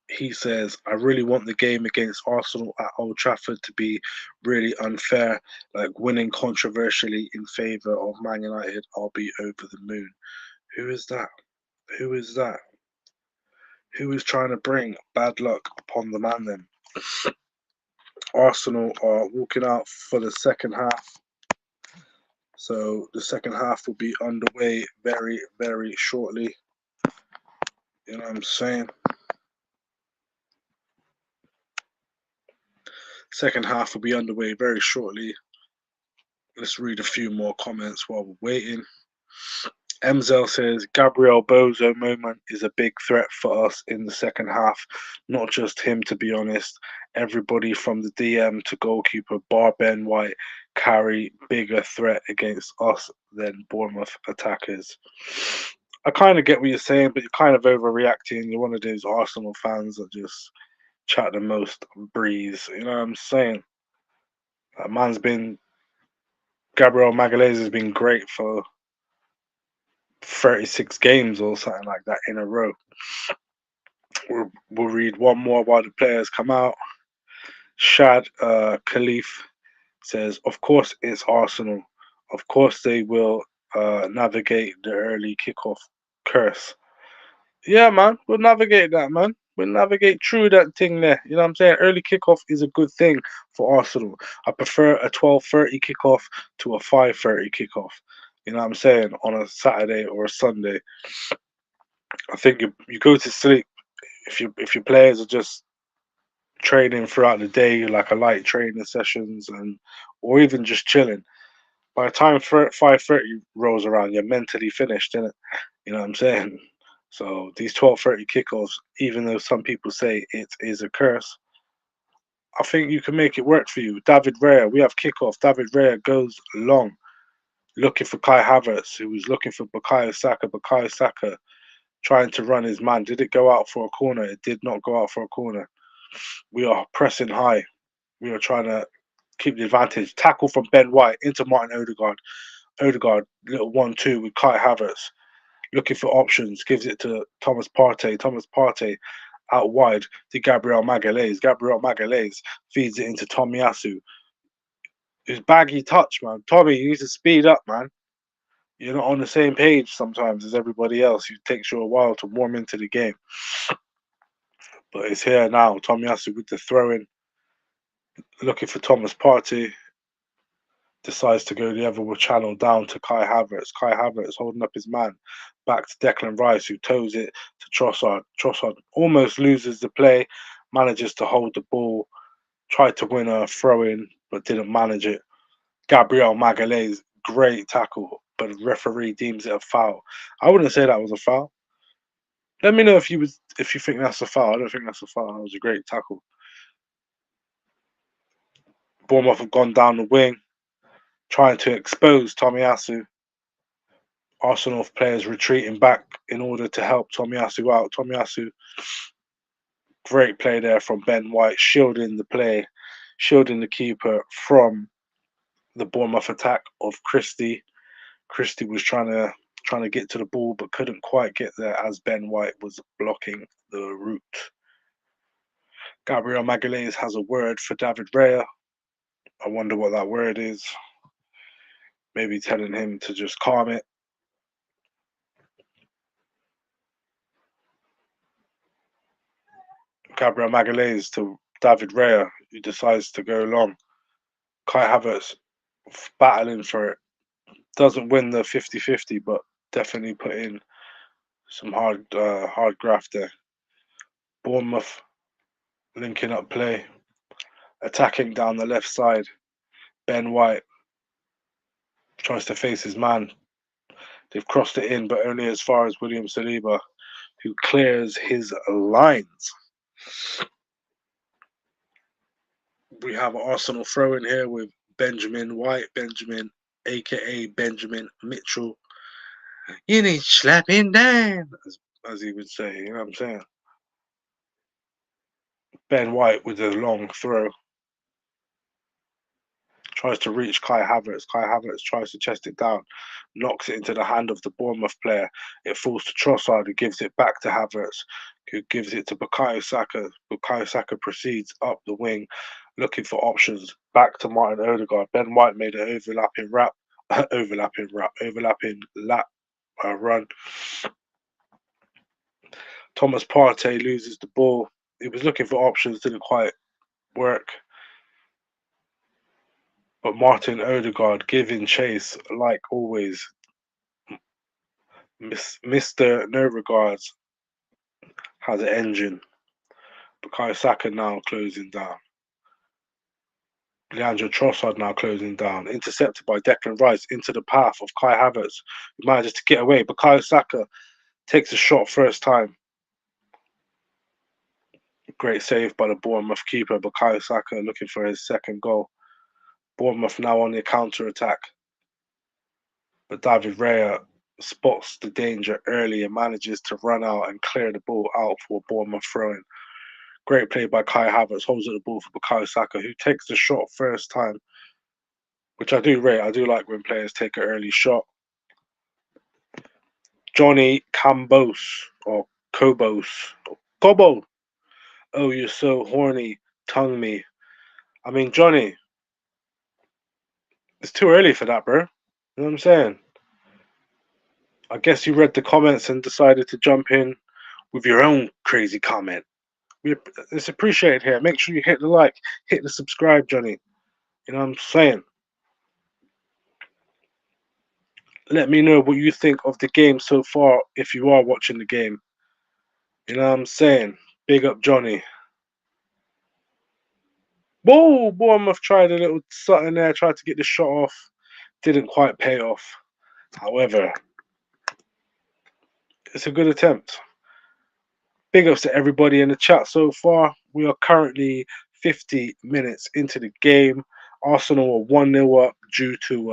He says, I really want the game against Arsenal at Old Trafford to be really unfair, like winning controversially in favour of Man United. I'll be over the moon. Who is that? Who is that? Who is trying to bring bad luck upon the man then? Arsenal are walking out for the second half. So the second half will be underway very, very shortly. You know what I'm saying? Second half will be underway very shortly. Let's read a few more comments while we're waiting. Emzel says Gabriel Bozo moment is a big threat for us in the second half. Not just him, to be honest. Everybody from the DM to goalkeeper, bar Ben White, carry bigger threat against us than Bournemouth attackers. I kind of get what you're saying, but you're kind of overreacting. You're one of those Arsenal fans that just chat the most breeze. You know what I'm saying? That man's been Gabriel Magalhaes has been great for 36 games or something like that in a row. We'll read one more while the players come out. Shad Khalif says, of course it's Arsenal. Of course they will navigate the early kickoff curse. Yeah, man, we'll navigate that, man. We'll navigate through that thing there. You know what I'm saying? Early kickoff is a good thing for Arsenal. I prefer a 12:30 kickoff to a 5:30 kickoff. You know what I'm saying? On a Saturday or a Sunday. I think you go to sleep if your players are just training throughout the day, like a light training sessions and or even just chilling. By the time 5:30 rolls around, you're mentally finished, innit? You know what I'm saying? So these 12:30 kickoffs, even though some people say it is a curse, I think you can make it work for you. David Raya, we have kickoff. David Raya goes long, looking for Kai Havertz, who was looking for Bukayo Saka. Bukayo Saka trying to run his man. Did it go out for a corner? It did not go out for a corner. We are pressing high. We are trying to keep the advantage. Tackle from Ben White into Martin Odegaard. Odegaard, little 1-2 with Kai Havertz. looking for options, gives it to Thomas Partey. Thomas Partey out wide to Gabriel Magalhaes. Gabriel Magalhaes feeds it into Tomiyasu. It's baggy touch, man. Tommy, you need to speed up, man. You're not on the same page sometimes as everybody else. It takes you a while to warm into the game. But it's here now. Tomiyasu with the throw in, looking for Thomas Partey. Decides to go the other channel down to Kai Havertz. Kai Havertz holding up his man back to Declan Rice, who toes it to Trossard. Trossard almost loses the play, manages to hold the ball, tried to win a throw in, but didn't manage it. Gabriel Magalhaes, great tackle, but the referee deems it a foul. I wouldn't say that was a foul. Let me know if you think that's a foul. I don't think that's a foul. That was a great tackle. Bournemouth have gone down the wing, trying to expose Tomiyasu. Arsenal players retreating back in order to help Tomiyasu out. Tomiyasu, great play there from Ben White, shielding the play, shielding the keeper from the Bournemouth attack of Christie. Christie was trying to get to the ball but couldn't quite get there as Ben White was blocking the route. Gabriel Magalhaes has a word for David Raya. I wonder what that word is. Maybe telling him to just calm it. Gabriel Magalhaes to David Raya, who decides to go long. Kai Havertz battling for it. Doesn't win the 50-50, but definitely put in some hard graft there. Bournemouth linking up play, attacking down the left side. Ben White tries to face his man. They've crossed it in, but only as far as William Saliba, who clears his lines. We have Arsenal throw in here with Benjamin White, Benjamin, aka Benjamin Mitchell. You need slapping down, as he would say. You know what I'm saying? Ben White with a long throw. Tries to reach Kai Havertz. Kai Havertz tries to chest it down, knocks it into the hand of the Bournemouth player. It falls to Trossard, who gives it back to Havertz, who gives it to Bukayo Saka. Bukayo Saka proceeds up the wing, looking for options. Back to Martin Odegaard. Ben White made an overlapping lap run. Thomas Partey loses the ball. He was looking for options, didn't quite work. But Martin Odegaard giving chase, like always. Mr. No Regards has an engine. Bukayo Saka now closing down. Leandro Trossard now closing down. Intercepted by Declan Rice into the path of Kai Havertz, who manages to get away. Bukayo Saka takes a shot first time. Great save by the Bournemouth keeper. Bukayo Saka looking for his second goal. Bournemouth now on the counter attack. But David Raya spots the danger early and manages to run out and clear the ball out for a Bournemouth throw-in. Great play by Kai Havertz, holds at the ball for Bukayo Saka, who takes the shot first time, which I do rate. I do like when players take an early shot. Johnny Cambos, or Cobos, or Cobo. Oh, you're so horny, tongue me. I mean, Johnny, it's too early for that, bro. You know what I'm saying? I guess you read the comments and decided to jump in with your own crazy comment. It's appreciated here. Make sure you hit the like, hit the subscribe, Johnny. You know what I'm saying? Let me know what you think of the game so far if you are watching the game. You know what I'm saying? Big up, Johnny. Whoa, Bournemouth tried a little something there, tried to get the shot off. Didn't quite pay off. However, it's a good attempt. Big ups to everybody in the chat so far. We are currently 50 minutes into the game. Arsenal are 1-0 up due to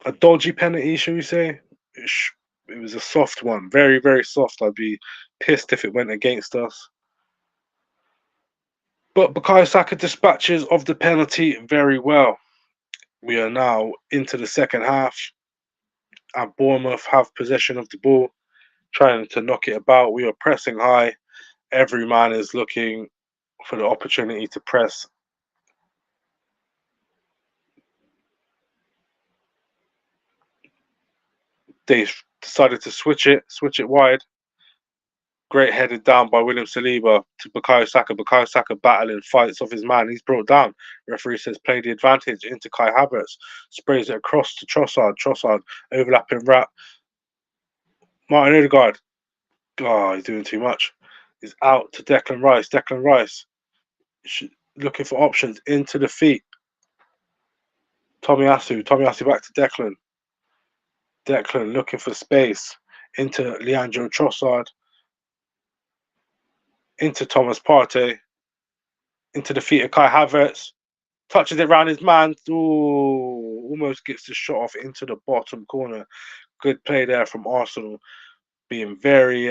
a dodgy penalty, should we say? It was a soft one. Very, very soft. I'd be pissed if it went against us. But Bukayo Saka dispatches of the penalty very well. We are now into the second half. and Bournemouth have possession of the ball, trying to knock it about. We are pressing high. Every man is looking for the opportunity to press. They decided to switch it wide. Great headed down by William Saliba to Bukayo Saka. Bukayo Saka battling, fights off his man. He's brought down. Referee says play the advantage into Kai Havertz. Sprays it across to Trossard. Trossard overlapping wrap. Martin Odegaard. Oh, he's doing too much. He's out to Declan Rice. Declan Rice looking for options into the feet. Tomiyasu. Tomiyasu back to Declan. Declan looking for space into Leandro Trossard. Into Thomas Partey. Into the feet of Kai Havertz. Touches it round his man. Ooh, almost gets the shot off into the bottom corner. Good play there from Arsenal. Being very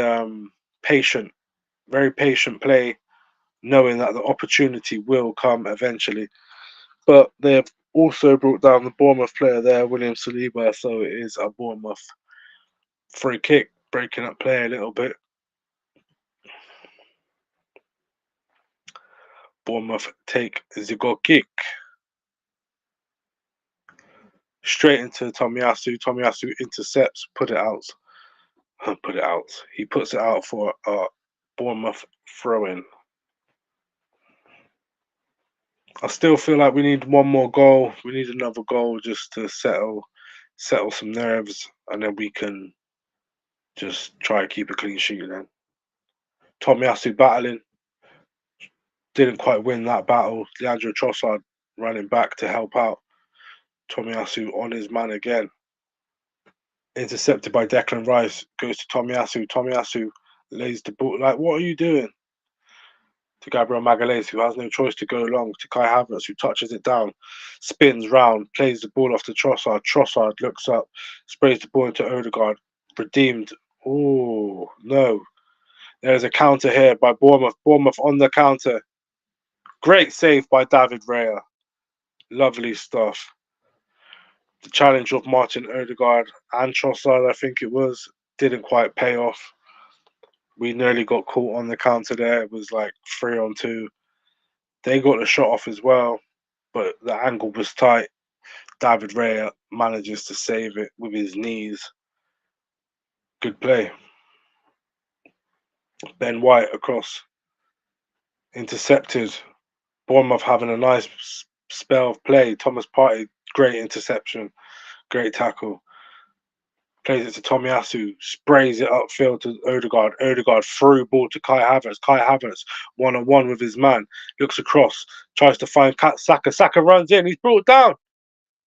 patient. Very patient play. Knowing that the opportunity will come eventually. But they've also brought down the Bournemouth player there, William Saliba. So it is a Bournemouth free kick. Breaking up play a little bit. Bournemouth take the goal kick. Straight into Tomiyasu. Tomiyasu intercepts, put it out. Put it out. He puts it out for a Bournemouth throw-in. I still feel like we need one more goal. We need another goal just to settle some nerves, and then we can just try and keep a clean sheet then. Tomiyasu battling. Didn't quite win that battle. Leandro Trossard running back to help out. Tomiyasu on his man again. Intercepted by Declan Rice. Goes to Tomiyasu. Tomiyasu lays the ball. Like, what are you doing? To Gabriel Magalhaes, who has no choice to go long. To Kai Havertz, who touches it down. Spins round. Plays the ball off to Trossard. Trossard looks up. Sprays the ball into Odegaard. Redeemed. Oh, no. There's a counter here by Bournemouth. Bournemouth on the counter. Great save by David Raya. Lovely stuff. The challenge of Martin Odegaard and Trossard, I think it was, didn't quite pay off. We nearly got caught on the counter there. It was like 3-on-2. They got the shot off as well, but the angle was tight. David Raya manages to save it with his knees. Good play. Ben White across. Intercepted. Bournemouth having a nice spell of play. Thomas Partey, great interception. Great tackle. Plays it to Tomiyasu. Sprays it upfield to Odegaard. Odegaard through ball to Kai Havertz. Kai Havertz one-on-one with his man. Looks across. Tries to find Saka. Saka runs in. He's brought down.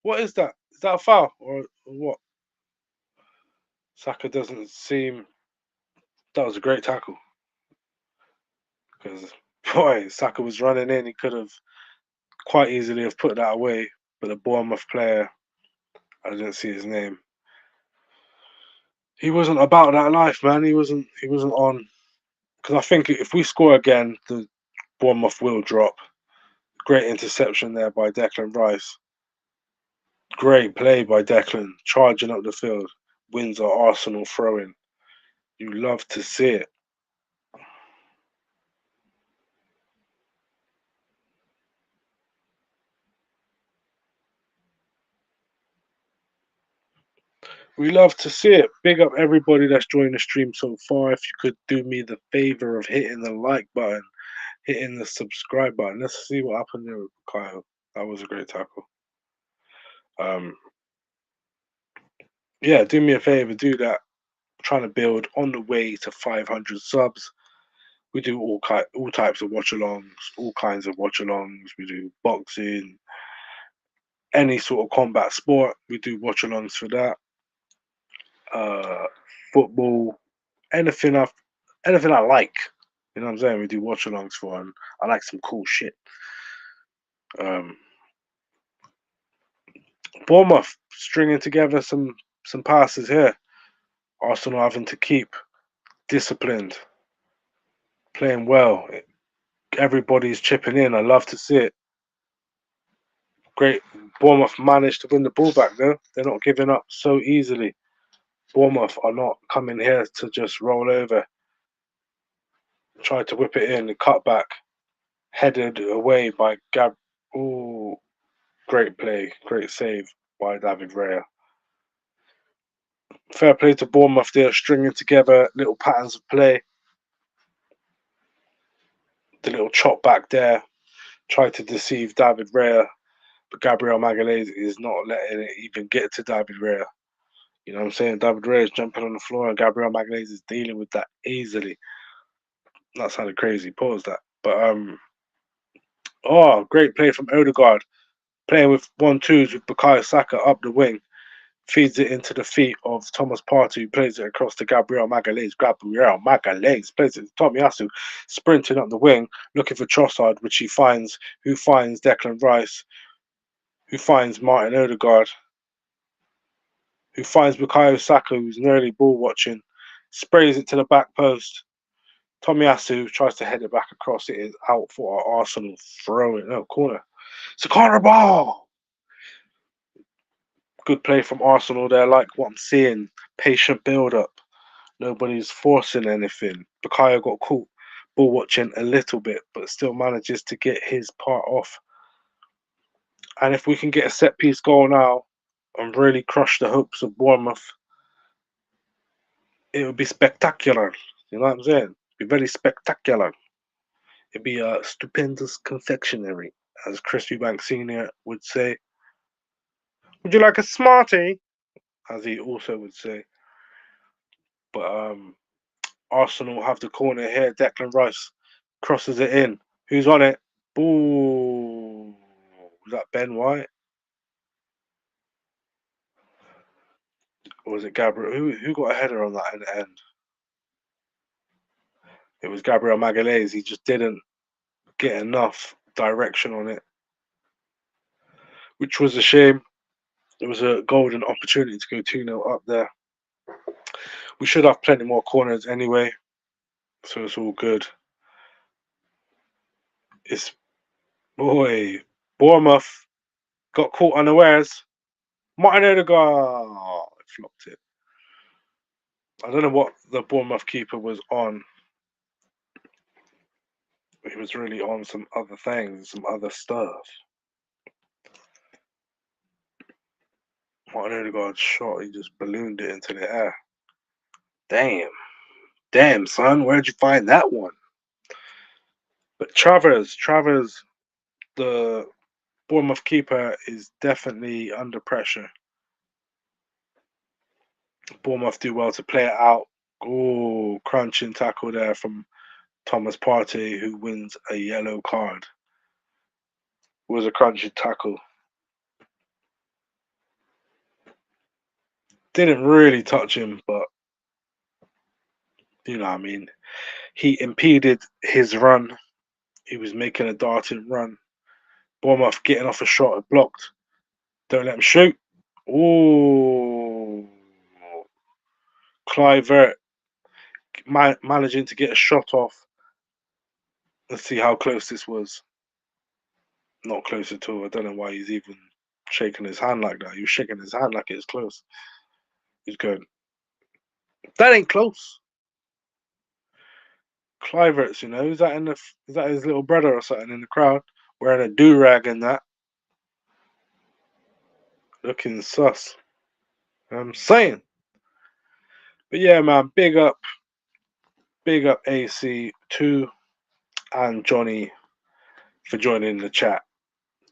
What is that? Is that a foul or what? Saka doesn't seem... That was a great tackle. Because, boy, Saka was running in. He could have quite easily have put that away. But the Bournemouth player, I didn't see his name. He wasn't about that life, man. He wasn't on. Because I think if we score again, the Bournemouth will drop. Great interception there by Declan Rice. Great play by Declan, charging up the field. Wins our Arsenal throw-in. You love to see it. We love to see it. Big up everybody that's joined the stream so far. If you could do me the favor of hitting the like button, hitting the subscribe button. Let's see what happened there with Kyle. That was a great tackle. Yeah, do me a favor, do that. I'm trying to build on the way to 500 subs. We do all types of watch-alongs, all kinds of watch-alongs. We do boxing, any sort of combat sport. We do watch-alongs for that. Football, anything I like. You know what I'm saying? We do watch-alongs for, and I like some cool shit. Bournemouth stringing together some passes here. Arsenal having to keep disciplined, playing well. Everybody's chipping in. I love to see it. Great. Bournemouth managed to win the ball back though. They're not giving up so easily. Bournemouth are not coming here to just roll over. Tried to whip it in, the cutback, headed away by Gab. Ooh, great play, great save by David Raya. Fair play to Bournemouth. They're stringing together little patterns of play. The little chop back there, tried to deceive David Raya, but Gabriel Magalhaes is not letting it even get to David Raya. You know what I'm saying? David Raya is jumping on the floor and Gabriel Magalhaes is dealing with that easily. That sounded crazy. Pause that. But oh, great play from Odegaard. Playing with 1-2s with Bukayo Saka up the wing. Feeds it into the feet of Thomas Partey, who plays it across to Gabriel Magalhaes. Gabriel Magalhaes plays it to Tomiyasu, sprinting up the wing, looking for Trossard, which he finds, who finds Declan Rice, who finds Martin Odegaard, who finds Bukayo Saka, who's nearly ball watching, sprays it to the back post. Tomiyasu tries to head it back across. It is out for our Arsenal throw in. No, corner. It's a corner ball. Good play from Arsenal there. Like what I'm seeing. Patient build up. Nobody's forcing anything. Bukayo got caught ball watching a little bit, but still manages to get his part off. And if we can get a set piece goal now and really crush the hopes of Bournemouth, it would be spectacular. You know what I'm saying? It'd be very spectacular. It'd be a stupendous confectionery, as Chris Eubank Sr. would say. Would you like a Smartie? As he also would say. But Arsenal have the corner here. Declan Rice crosses it in. Who's on it? Ooh, was that Ben White? Or was it Gabriel? Who got a header on that in the end? It was Gabriel Magalhaes. He just didn't get enough direction on it, which was a shame. It was a golden opportunity to go 2-0 up there. We should have plenty more corners anyway, so it's all good. It's boy, Bournemouth got caught unawares. Martin Odegaard flopped it. I don't know what the Bournemouth keeper was on. He was really on some other things, some other stuff. Martin Odegaard's shot, he just ballooned it into the air. Damn, son, where'd you find that one? But Travers, the Bournemouth keeper, is definitely under pressure. Bournemouth do well to play it out. Oh, crunching tackle there from Thomas Partey, who wins a yellow card. It was a crunching tackle. Didn't really touch him, but you know what I mean. He impeded his run. He was making a darting run. Bournemouth getting off a shot, blocked. Don't let him shoot. Ooh. Kluivert managing to get a shot off. Let's see how close this was. Not close at all. I don't know why he's even shaking his hand like that. He was shaking his hand like it was close. He's going, that ain't close. Kluivert's, you know, is that his little brother or something in the crowd wearing a do-rag and that, looking sus. I'm saying, but yeah, man, big up AC2 and Johnny for joining the chat,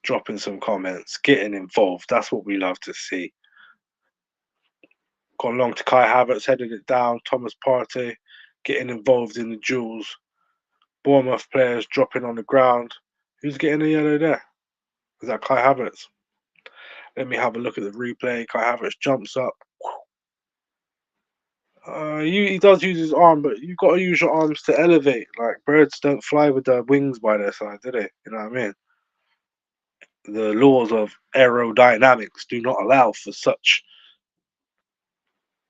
dropping some comments, getting involved. That's what we love to see. Gone long to Kai Havertz, headed it down. Thomas Partey getting involved in the duels. Bournemouth players dropping on the ground. Who's getting a yellow there? Is that Kai Havertz? Let me have a look at the replay. Kai Havertz jumps up. He does use his arm, but you've got to use your arms to elevate. Like, birds don't fly with their wings by their side, do they? You know what I mean? The laws of aerodynamics do not allow for such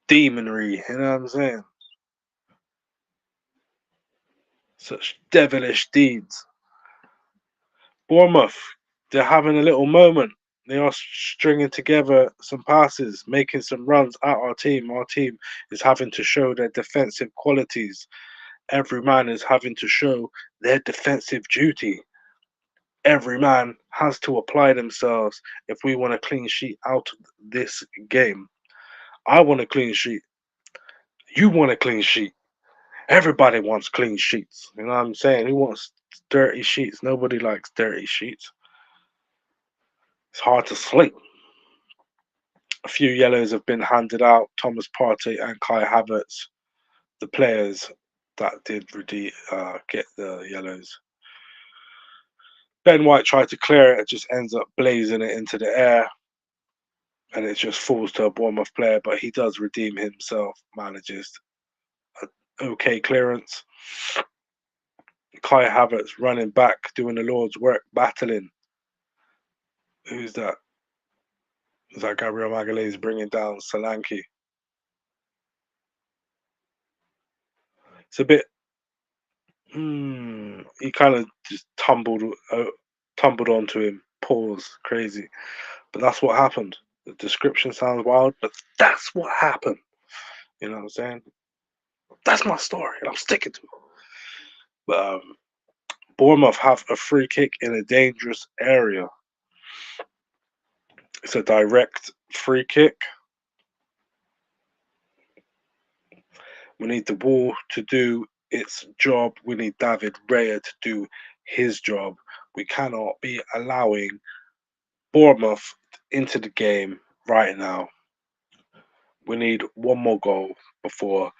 demonry. You know what I'm saying? Such devilish deeds. Bournemouth, they're having a little moment. They are stringing together some passes, making some runs at our team. Our team is having to show their defensive qualities. Every man is having to show their defensive duty. Every man has to apply themselves if we want a clean sheet out of this game. I want a clean sheet. You want a clean sheet. Everybody wants clean sheets. You know what I'm saying? Who wants dirty sheets? Nobody likes dirty sheets. It's hard to sleep. A few yellows have been handed out. Thomas Partey and Kai Havertz, the players that did get the yellows. Ben White tried to clear it, it just ends up blazing it into the air, and it just falls to a Bournemouth player, but he does redeem himself, manages an okay clearance. Kai Havertz running back, doing the Lord's work, battling. Who's that? Is that Gabriel Magalhaes bringing down Solanke? It's a bit. He kind of just tumbled onto him. Pause. Crazy. But that's what happened. The description sounds wild, but that's what happened. You know what I'm saying? That's my story, and I'm sticking to it. But Bournemouth have a free kick in a dangerous area. It's a direct free kick. We need the ball to do its job. We need David Raya to do his job. We cannot be allowing Bournemouth into the game right now. We need one more goal before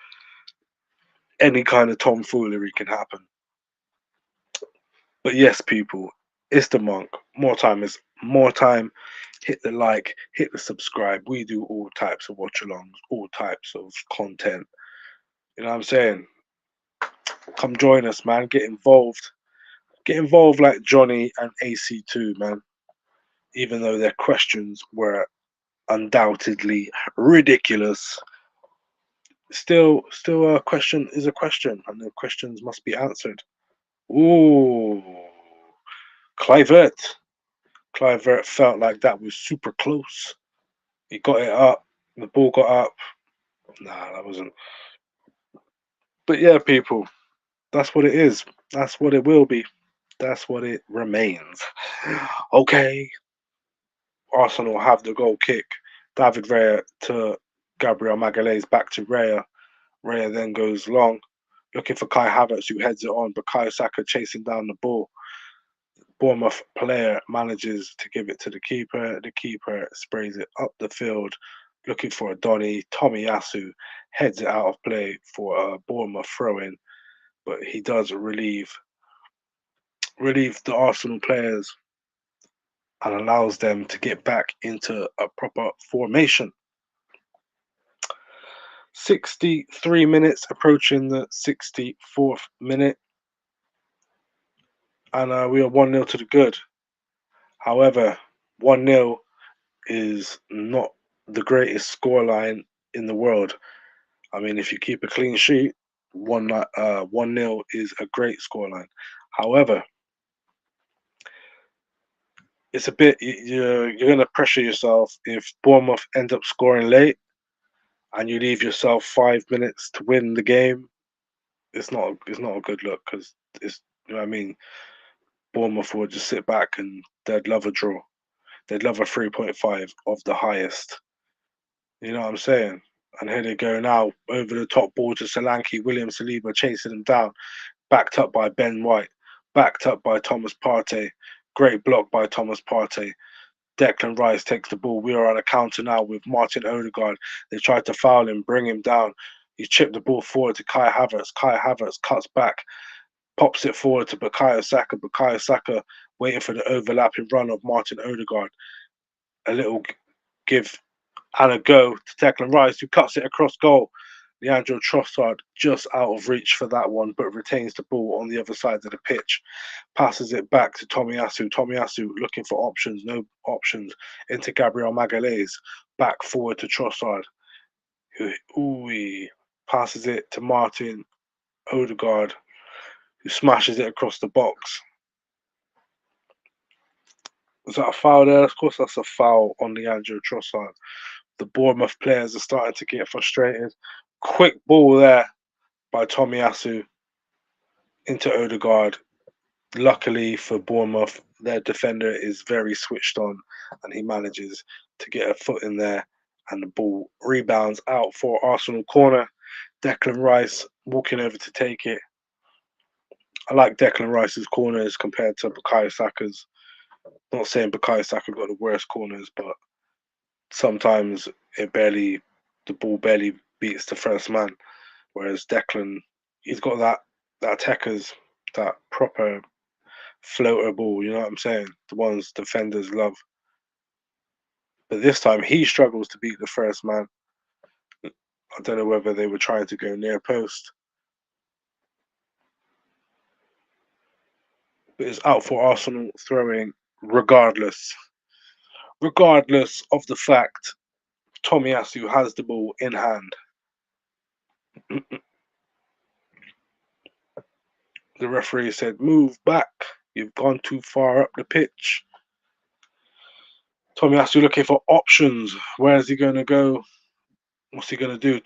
any kind of tomfoolery can happen. But yes, people, it's the Monk. More time is more time. Hit the like, hit the subscribe. We do all types of watch alongs, all types of content. You know what I'm saying? Come join us, man. Get involved. Get involved like Johnny and AC2, man. Even though their questions were undoubtedly ridiculous. Still a question is a question, and the questions must be answered. Ooh, Clivert. Clivert felt like that was super close. He got it up. The ball got up. Nah, that wasn't. But yeah, people, that's what it is. That's what it will be. That's what it remains. Okay. Arsenal have the goal kick. David Raya to Gabriel Magalhaes, back to Raya. Raya then goes long, looking for Kai Havertz, who heads it on. But Bukayo Saka chasing down the ball. Bournemouth player manages to give it to the keeper. The keeper sprays it up the field, looking for a Donny. Tomiyasu heads it out of play for a Bournemouth throw-in, but he does relieve the Arsenal players and allows them to get back into a proper formation. 63 minutes, approaching the 64th minute, and we are 1-0 to the good. However, 1-0 is not the greatest scoreline in the world. I mean, if you keep a clean sheet, 1-0 is a great scoreline. However, it's a bit you're going to pressure yourself if Bournemouth end up scoring late and you leave yourself 5 minutes to win the game. It's not a good look, because it's, you know what I mean. Bournemouth would just sit back and they'd love a draw. They'd love a 3.5 of the highest. You know what I'm saying? And here they go now, over the top ball to Solanke. William Saliba chasing them down, backed up by Ben White, backed up by Thomas Partey. Great block by Thomas Partey. Declan Rice takes the ball. We are on a counter now with Martin Odegaard. They tried to foul him, bring him down. He chipped the ball forward to Kai Havertz. Kai Havertz cuts back, pops it forward to Bukayo Saka. Bukayo Saka waiting for the overlapping run of Martin Odegaard. A little give and a go to Declan Rice, who cuts it across goal. Leandro Trossard just out of reach for that one, but retains the ball on the other side of the pitch. Passes it back to Tomiyasu. Tomiyasu looking for options, no options. Into Gabriel Magalhaes. Back forward to Trossard, who passes it to Martin Odegaard, who smashes it across the box. Was that a foul there? Of course, that's a foul on Leandro Trossard. The Bournemouth players are starting to get frustrated. Quick ball there by Tomiyasu into Odegaard. Luckily for Bournemouth, their defender is very switched on and he manages to get a foot in there and the ball rebounds out for Arsenal corner. Declan Rice walking over to take it. I like Declan Rice's corners compared to Bukayo Saka's. Not saying Bukayo Saka got the worst corners, but sometimes the ball barely beats the first man. Whereas Declan, he's got that attacker's, that proper floater ball, you know what I'm saying? The ones defenders love. But this time he struggles to beat the first man. I don't know whether they were trying to go near post. But it's out for Arsenal throwing regardless. Regardless of the fact Tomiyasu has the ball in hand. The referee said, "Move back. You've gone too far up the pitch." Tomiyasu looking for options. Where is he going to go? What's he going to do?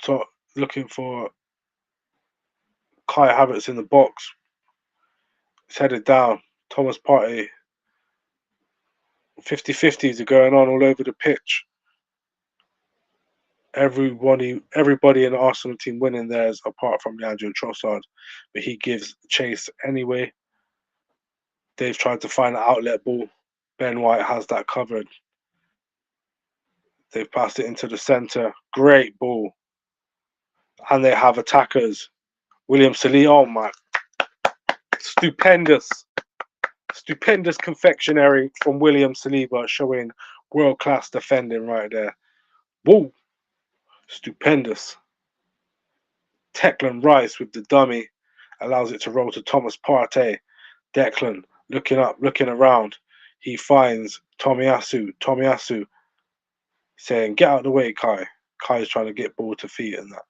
Looking for Kai Havertz in the box. It's headed down. Thomas Partey. 50-50s are going on all over the pitch. Everybody in the Arsenal team winning theirs apart from Leandro Trossard. But he gives chase anyway. They've tried to find an outlet ball. Ben White has that covered. They've passed it into the centre. Great ball. And they have attackers. William Saliba. Oh my. Stupendous. Stupendous confectionery from William Saliba showing world-class defending right there. Woo! Stupendous. Declan Rice with the dummy allows it to roll to Thomas Partey. Declan looking up, looking around. He finds Tomiyasu. Tomiyasu saying, "Get out of the way, Kai." Kai is trying to get ball to feet and that.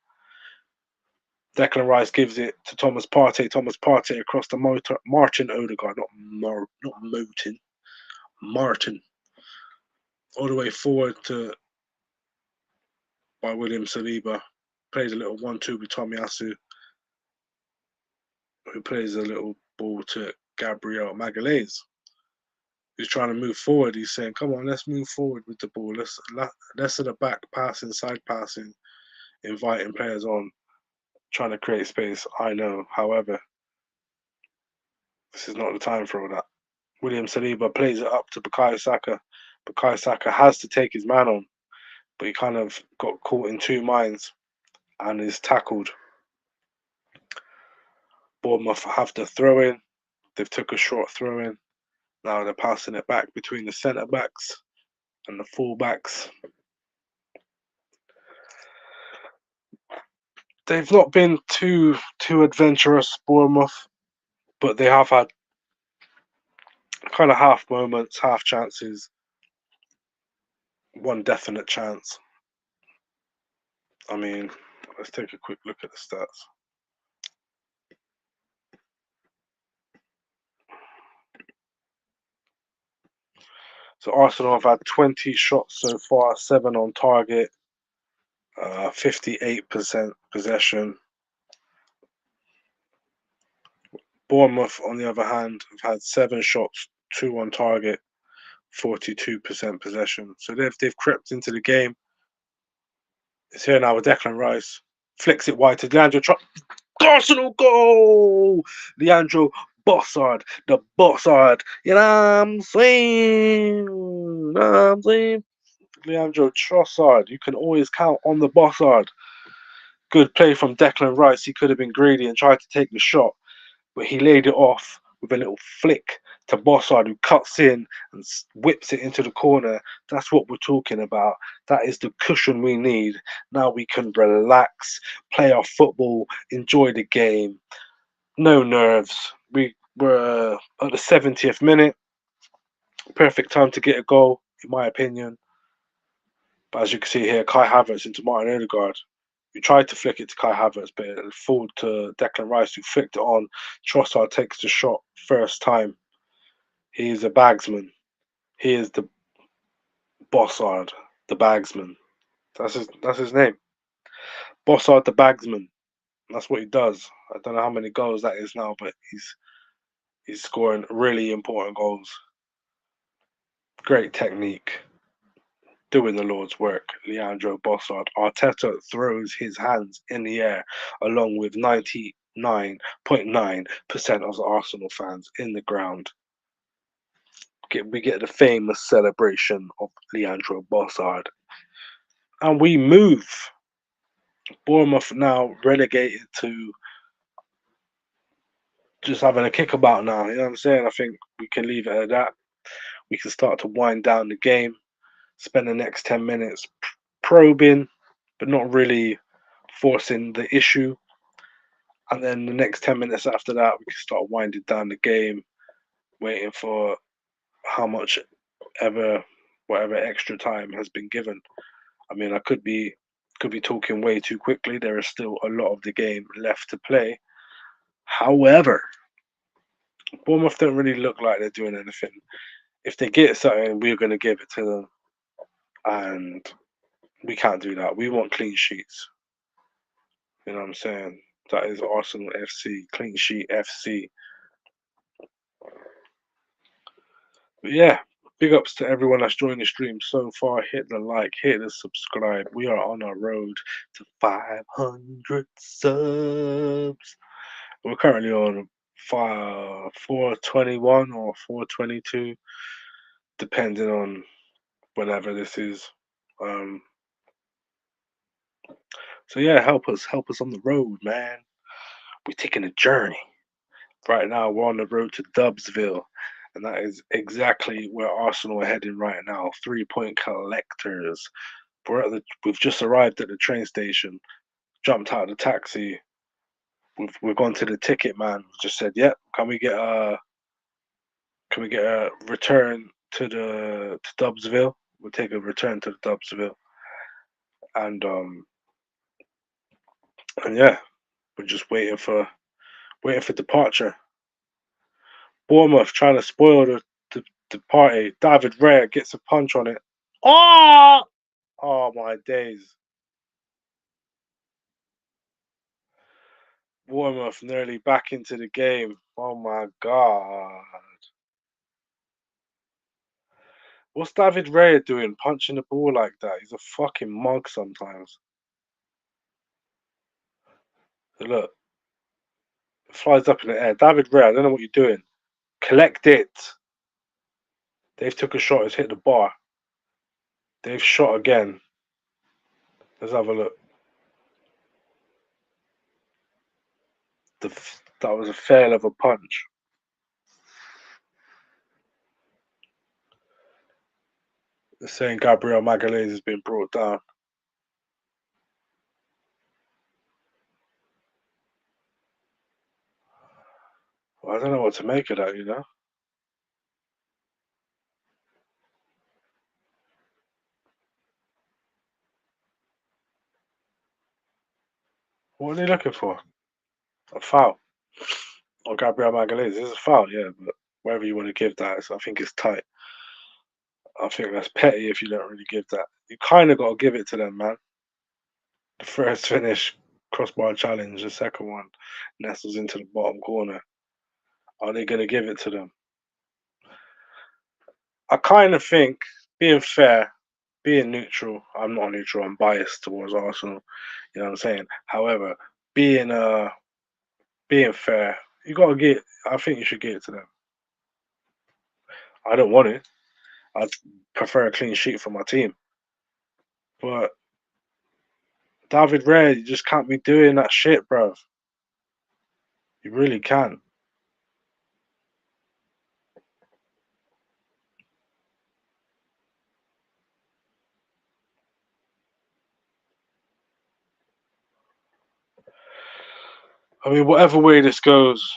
Declan Rice gives it to Thomas Partey. Thomas Partey across the Martin Odegaard, not Motin. Martin. All the way forward by William Saliba. Plays a little 1-2 with Tomiyasu, who plays a little ball to Gabriel Magalhaes, who's trying to move forward. He's saying, "Come on, let's move forward with the ball. Let's at the back passing, side passing, inviting players on, trying to create space." I know, however, this is not the time for all that. William Saliba plays it up to Bukayo Saka. Bukayo Saka has to take his man on, but he kind of got caught in two minds and is tackled. Bournemouth have to throw in. They've took a short throw in. Now they're passing it back between the centre backs and the full backs. They've not been too adventurous, Bournemouth, but they have had kind of half moments, half chances, one definite chance. I mean, let's take a quick look at the stats. So Arsenal have had 20 shots so far, 7 on target, 58% possession. Bournemouth, on the other hand, have had 7 shots, 2 on target, 42% possession. So they've crept into the game. It's here now with Declan Rice. Flicks it wide to Leandro Arsenal goal! Leandro Bossard, the Bossard. You know what I'm saying? You know what I'm saying? Leandro Trossard. You can always count on the Bossard. Good play from Declan Rice. He could have been greedy and tried to take the shot, but he laid it off with a little flick to Bossard, who cuts in and whips it into the corner. That's what we're talking about. That is the cushion we need. Now we can relax, play our football, enjoy the game. No nerves. We were at the 70th minute. Perfect time to get a goal, in my opinion. But as you can see here, Kai Havertz into Martin Odegaard. We tried to flick it to Kai Havertz, but it fell to Declan Rice, who flicked it on. Trossard takes the shot first time. He's a bagsman. He is the Bossard, the bagsman. That's his name. Bossard the bagsman. That's what he does. I don't know how many goals that is now, but he's scoring really important goals. Great technique, doing the Lord's work. Leandro Bossard. Arteta throws his hands in the air along with 99.9% of the Arsenal fans in the ground. We get the famous celebration of Leandro Bossard. And we move. Bournemouth now relegated to just having a kickabout now. You know what I'm saying? I think we can leave it at that. We can start to wind down the game, spend the next 10 minutes probing, but not really forcing the issue. And then the next 10 minutes after that, we can start winding down the game, waiting for how much whatever extra time has been given. I mean, I could be talking way too quickly. There is still a lot of the game left to play. However, Bournemouth don't really look like they're doing anything. If they get something, we're going to give it to them, and we can't do that. We want clean sheets. You know what I'm saying? That is Arsenal FC, clean sheet FC. But yeah, big ups to everyone that's joined the stream so far. Hit the like, hit the subscribe. We are on our road to 500 subs. We're currently on 421 or 422, depending on whenever this is. So yeah, help us on the road, man. We're taking a journey. Right now, we're on the road to Dubsville, and that is exactly where Arsenal are heading right now. 3-point collectors. We've just arrived at the train station, jumped out of the taxi. We've gone to the ticket man. Just said, "Yep, can we get a return to Dubsville? We'll take a return to the Dubsville." And and yeah, we're just waiting for departure. Bournemouth trying to spoil the party. David Raya gets a punch on it. Oh, oh my days. Bournemouth nearly back into the game. Oh my god. What's David Raya doing punching the ball like that? He's a fucking mug sometimes. So look, it flies up in the air. David Raya, I don't know what you're doing. Collect it. They've took a shot, it's hit the bar. They've shot again. Let's have a look. That was a fail of a punch. They're saying Gabriel Magalhaes has been brought down. Well, I don't know what to make of that, you know? What are they looking for? A foul. Or Gabriel Magalhaes. It's a foul, yeah, but wherever you want to give that, I think it's tight. I think that's petty if you don't really give that. You kind of got to give it to them, man. The first finish, crossbar challenge. The second one nestles into the bottom corner. Are they going to give it to them? I kind of think, being fair, being neutral, I'm not neutral, I'm biased towards Arsenal. You know what I'm saying? However, being being fair, I think you should give it to them. I don't want it. I'd prefer a clean sheet for my team. But David Raya, you just can't be doing that shit, bro. You really can't. I mean, whatever way this goes,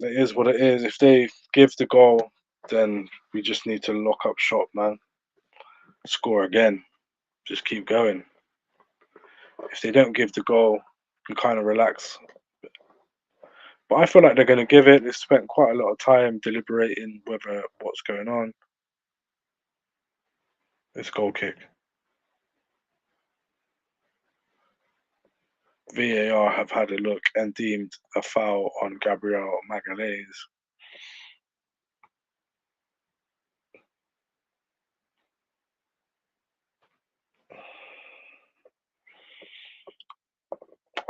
it is what it is. If they give the goal, then we just need to lock up shop, man. Score again. Just keep going. If they don't give the goal, you kind of relax. But I feel like they're going to give it. They've spent quite a lot of time deliberating whether what's going on. It's goal kick. VAR have had a look and deemed a foul on Gabriel Magalhaes.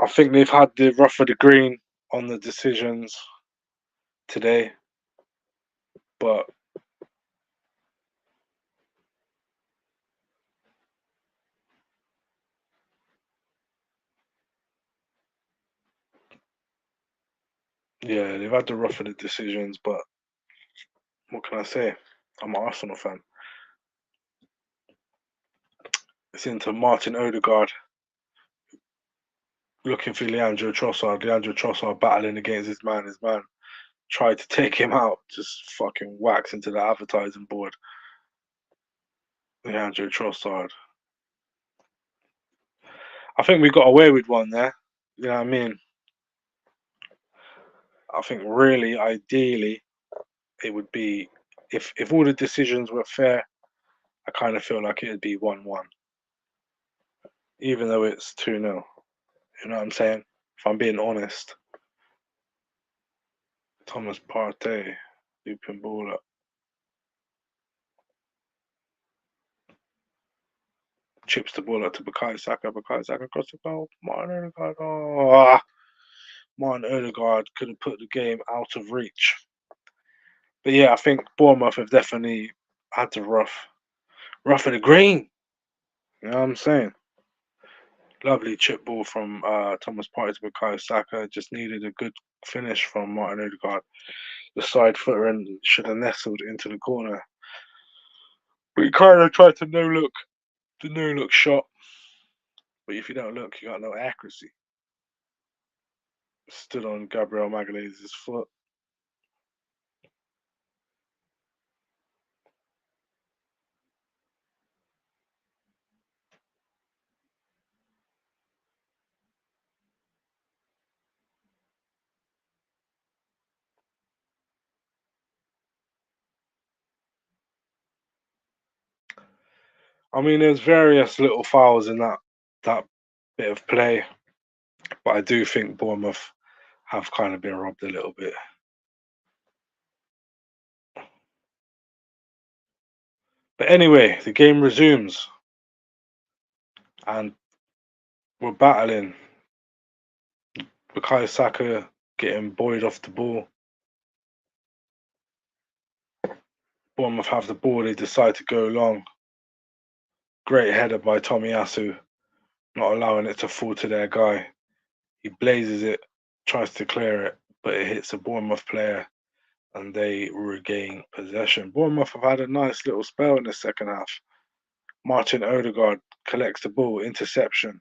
I think they've had the rough of the green on the decisions today, but yeah, they've had the rough of the decisions. But what can I say? I'm an Arsenal fan. It's into Martin Odegaard looking for Leandro Trossard. Leandro Trossard battling against his man. His man tried to take him out, just fucking whacks into the advertising board. Leandro Trossard. I think we got away with one there. You know what I mean? I think really, ideally, it would be if all the decisions were fair. I kind of feel like it'd be 1-1, even though it's 2-0. You know what I'm saying? If I'm being honest, Thomas Partey, looping ball up, chips the ball up to Bukayo Saka. Bukayo Saka across the goal. Martin Odegaard. Oh, Martin Odegaard could have put the game out of reach. But yeah, I think Bournemouth have definitely had to rough of the green. You know what I'm saying? Lovely chip ball from Thomas Partey to Bukayo Saka. Just needed a good finish from Martin Odegaard. The side footer and should have nestled into the corner. But he kind of tried to the no look shot. But if you don't look, you got no accuracy. Stood on Gabriel Magalhaes' foot. I mean, there's various little fouls in that bit of play, but I do think Bournemouth have kind of been robbed a little bit. But anyway, the game resumes, and we're battling. Bukayo Saka getting buoyed off the ball. Bournemouth have the ball. They decide to go long. Great header by Tomiyasu, not allowing it to fall to their guy. He blazes it, tries to clear it, but it hits a Bournemouth player and they regain possession. Bournemouth have had a nice little spell in the second half. Martin Odegaard collects the ball, interception,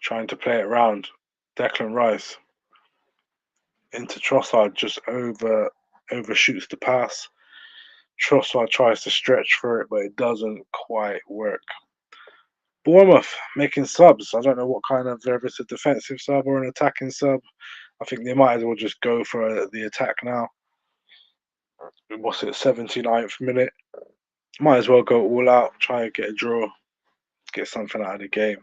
trying to play it round. Declan Rice into Trossard, just overshoots the pass. Trossard tries to stretch for it, but it doesn't quite work. Bournemouth making subs. I don't know what kind of, whether it's a defensive sub or an attacking sub. I think they might as well just go for the attack now. What's it, 79th minute? Might as well go all out, try and get a draw, get something out of the game,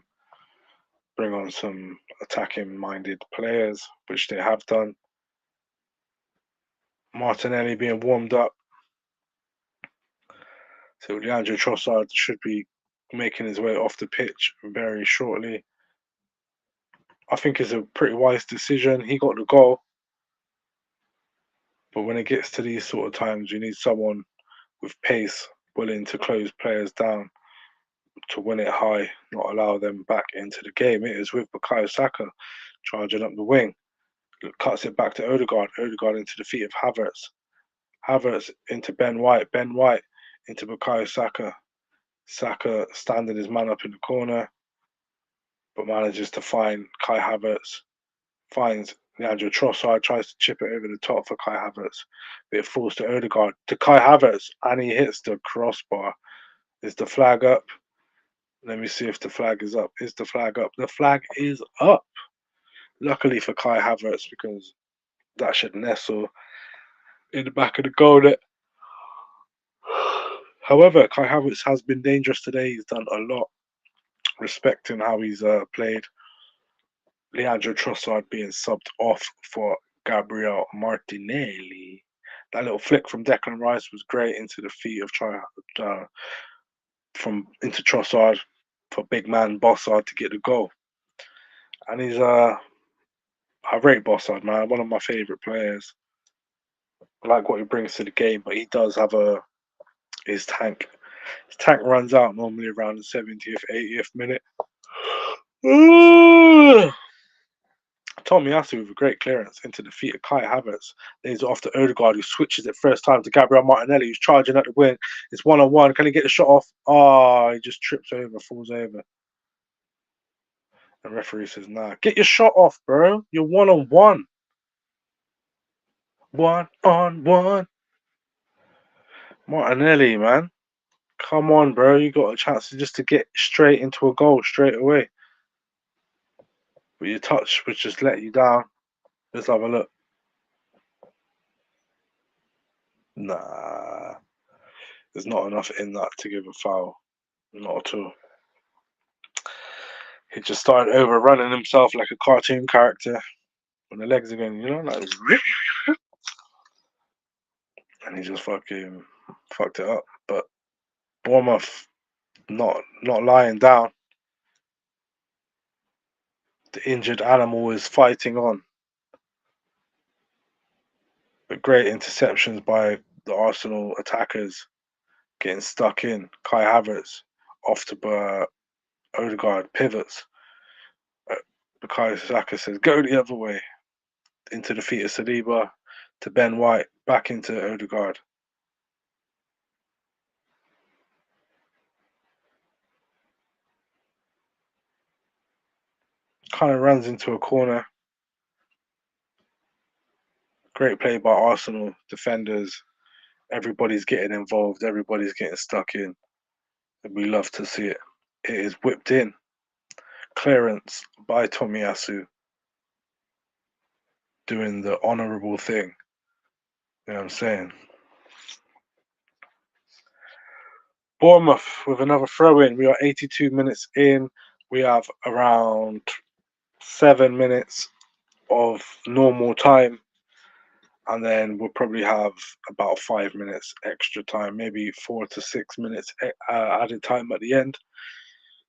bring on some attacking minded players, which they have done. Martinelli being warmed up. So Leandro Trossard should be making his way off the pitch very shortly. I think it's a pretty wise decision. He got the goal. But when it gets to these sort of times, you need someone with pace, willing to close players down, to win it high, not allow them back into the game. It is with Bukayo Saka charging up the wing. Cuts it back to Odegaard. Odegaard into the feet of Havertz. Havertz into Ben White. Ben White into Bukayo Saka. Saka standing his man up in the corner, but manages to find Kai Havertz. Finds Leandro Trossard, tries to chip it over the top for Kai Havertz. But it falls to Odegaard, to Kai Havertz, and he hits the crossbar. Is the flag up? Let me see if the flag is up. Is the flag up? The flag is up. Luckily for Kai Havertz, because that should nestle in the back of the goal net. However, Kai Havertz has been dangerous today. He's done a lot, respecting how he's played. Leandro Trossard being subbed off for Gabriel Martinelli. That little flick from Declan Rice was great into the feet of from into Trossard for big man Bossard to get the goal. And he's I rate Bossard, man, one of my favourite players. I like what he brings to the game, but he does have his tank. His tank runs out normally around the 70th, 80th minute. Tomiyasu with a great clearance into the feet of Kai Havertz. Lays it off to Odegaard, who switches it first time to Gabriel Martinelli, who's charging at the wing. It's 1-on-1. Can he get the shot off? Oh, he just trips over, falls over. The referee says, nah, get your shot off, bro. You're 1-on-1. 1-on-1. Martinelli, man. Come on, bro. You got a chance to get straight into a goal straight away. But your touch was just let you down. Let's have a look. Nah. There's not enough in that to give a foul. Not at all. He just started overrunning himself like a cartoon character. When the legs are going, like this. And he just fucking fucked it up. But Bournemouth not lying down. The injured animal is fighting on. But great interceptions by the Arsenal attackers, getting stuck in. Kai Havertz off to Odegaard, pivots. Bukayo Saka says, go the other way. Into the feet of Saliba, to Ben White, back into Odegaard. Kind of runs into a corner. Great play by Arsenal defenders. Everybody's getting involved. Everybody's getting stuck in. And we love to see it. It is whipped in. Clearance by Tomiyasu. Doing the honourable thing. You know what I'm saying? Bournemouth with another throw in. We are 82 minutes in. We have around 7 minutes of normal time. And then we'll probably have about 5 minutes extra time, maybe 4 to 6 minutes added time at the end.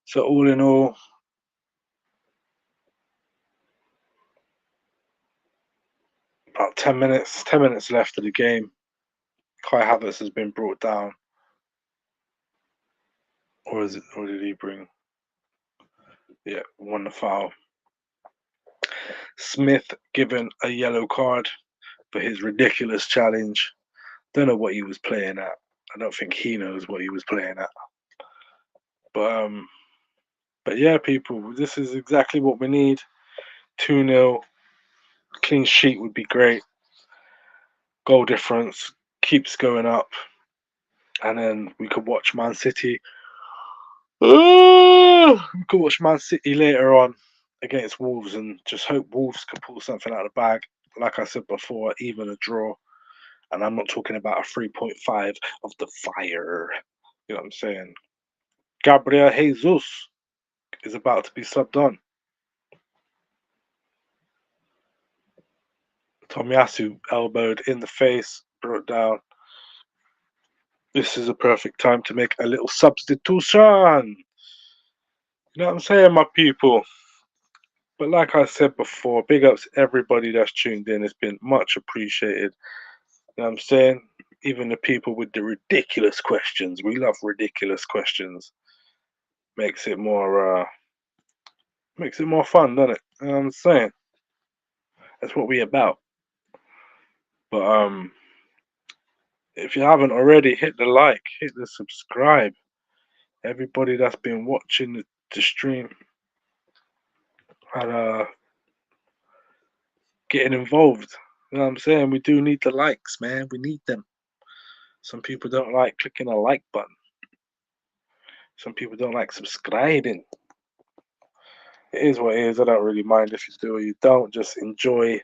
So all in all, about 10 minutes left of the game. Kai Havertz has been brought down. Or did he bring? Yeah, won the foul. Smith given a yellow card for his ridiculous challenge. Don't know what he was playing at. I don't think he knows what he was playing at. But yeah, people, this is exactly what we need. 2-0. Clean sheet would be great. Goal difference keeps going up. And then we could watch Man City. We could watch Man City later on against Wolves and just hope Wolves can pull something out of the bag. Like I said before, even a draw. And I'm not talking about a 3.5 of the fire. You know what I'm saying? Gabriel Jesus is about to be subbed on. Tomiyasu elbowed in the face, brought down. This is a perfect time to make a little substitution. You know what I'm saying, my people? But like I said before, big ups everybody that's tuned in. It's been much appreciated. You know what I'm saying? Even the people with the ridiculous questions. We love ridiculous questions. Makes it more fun, doesn't it? You know what I'm saying? That's what we about. But if you haven't already, hit the like, hit the subscribe. Everybody that's been watching the stream and getting involved. You know what I'm saying? We do need the likes, man. We need them. Some people don't like clicking a like button. Some people don't like subscribing. It is what it is. I don't really mind if you do or you don't. Just enjoy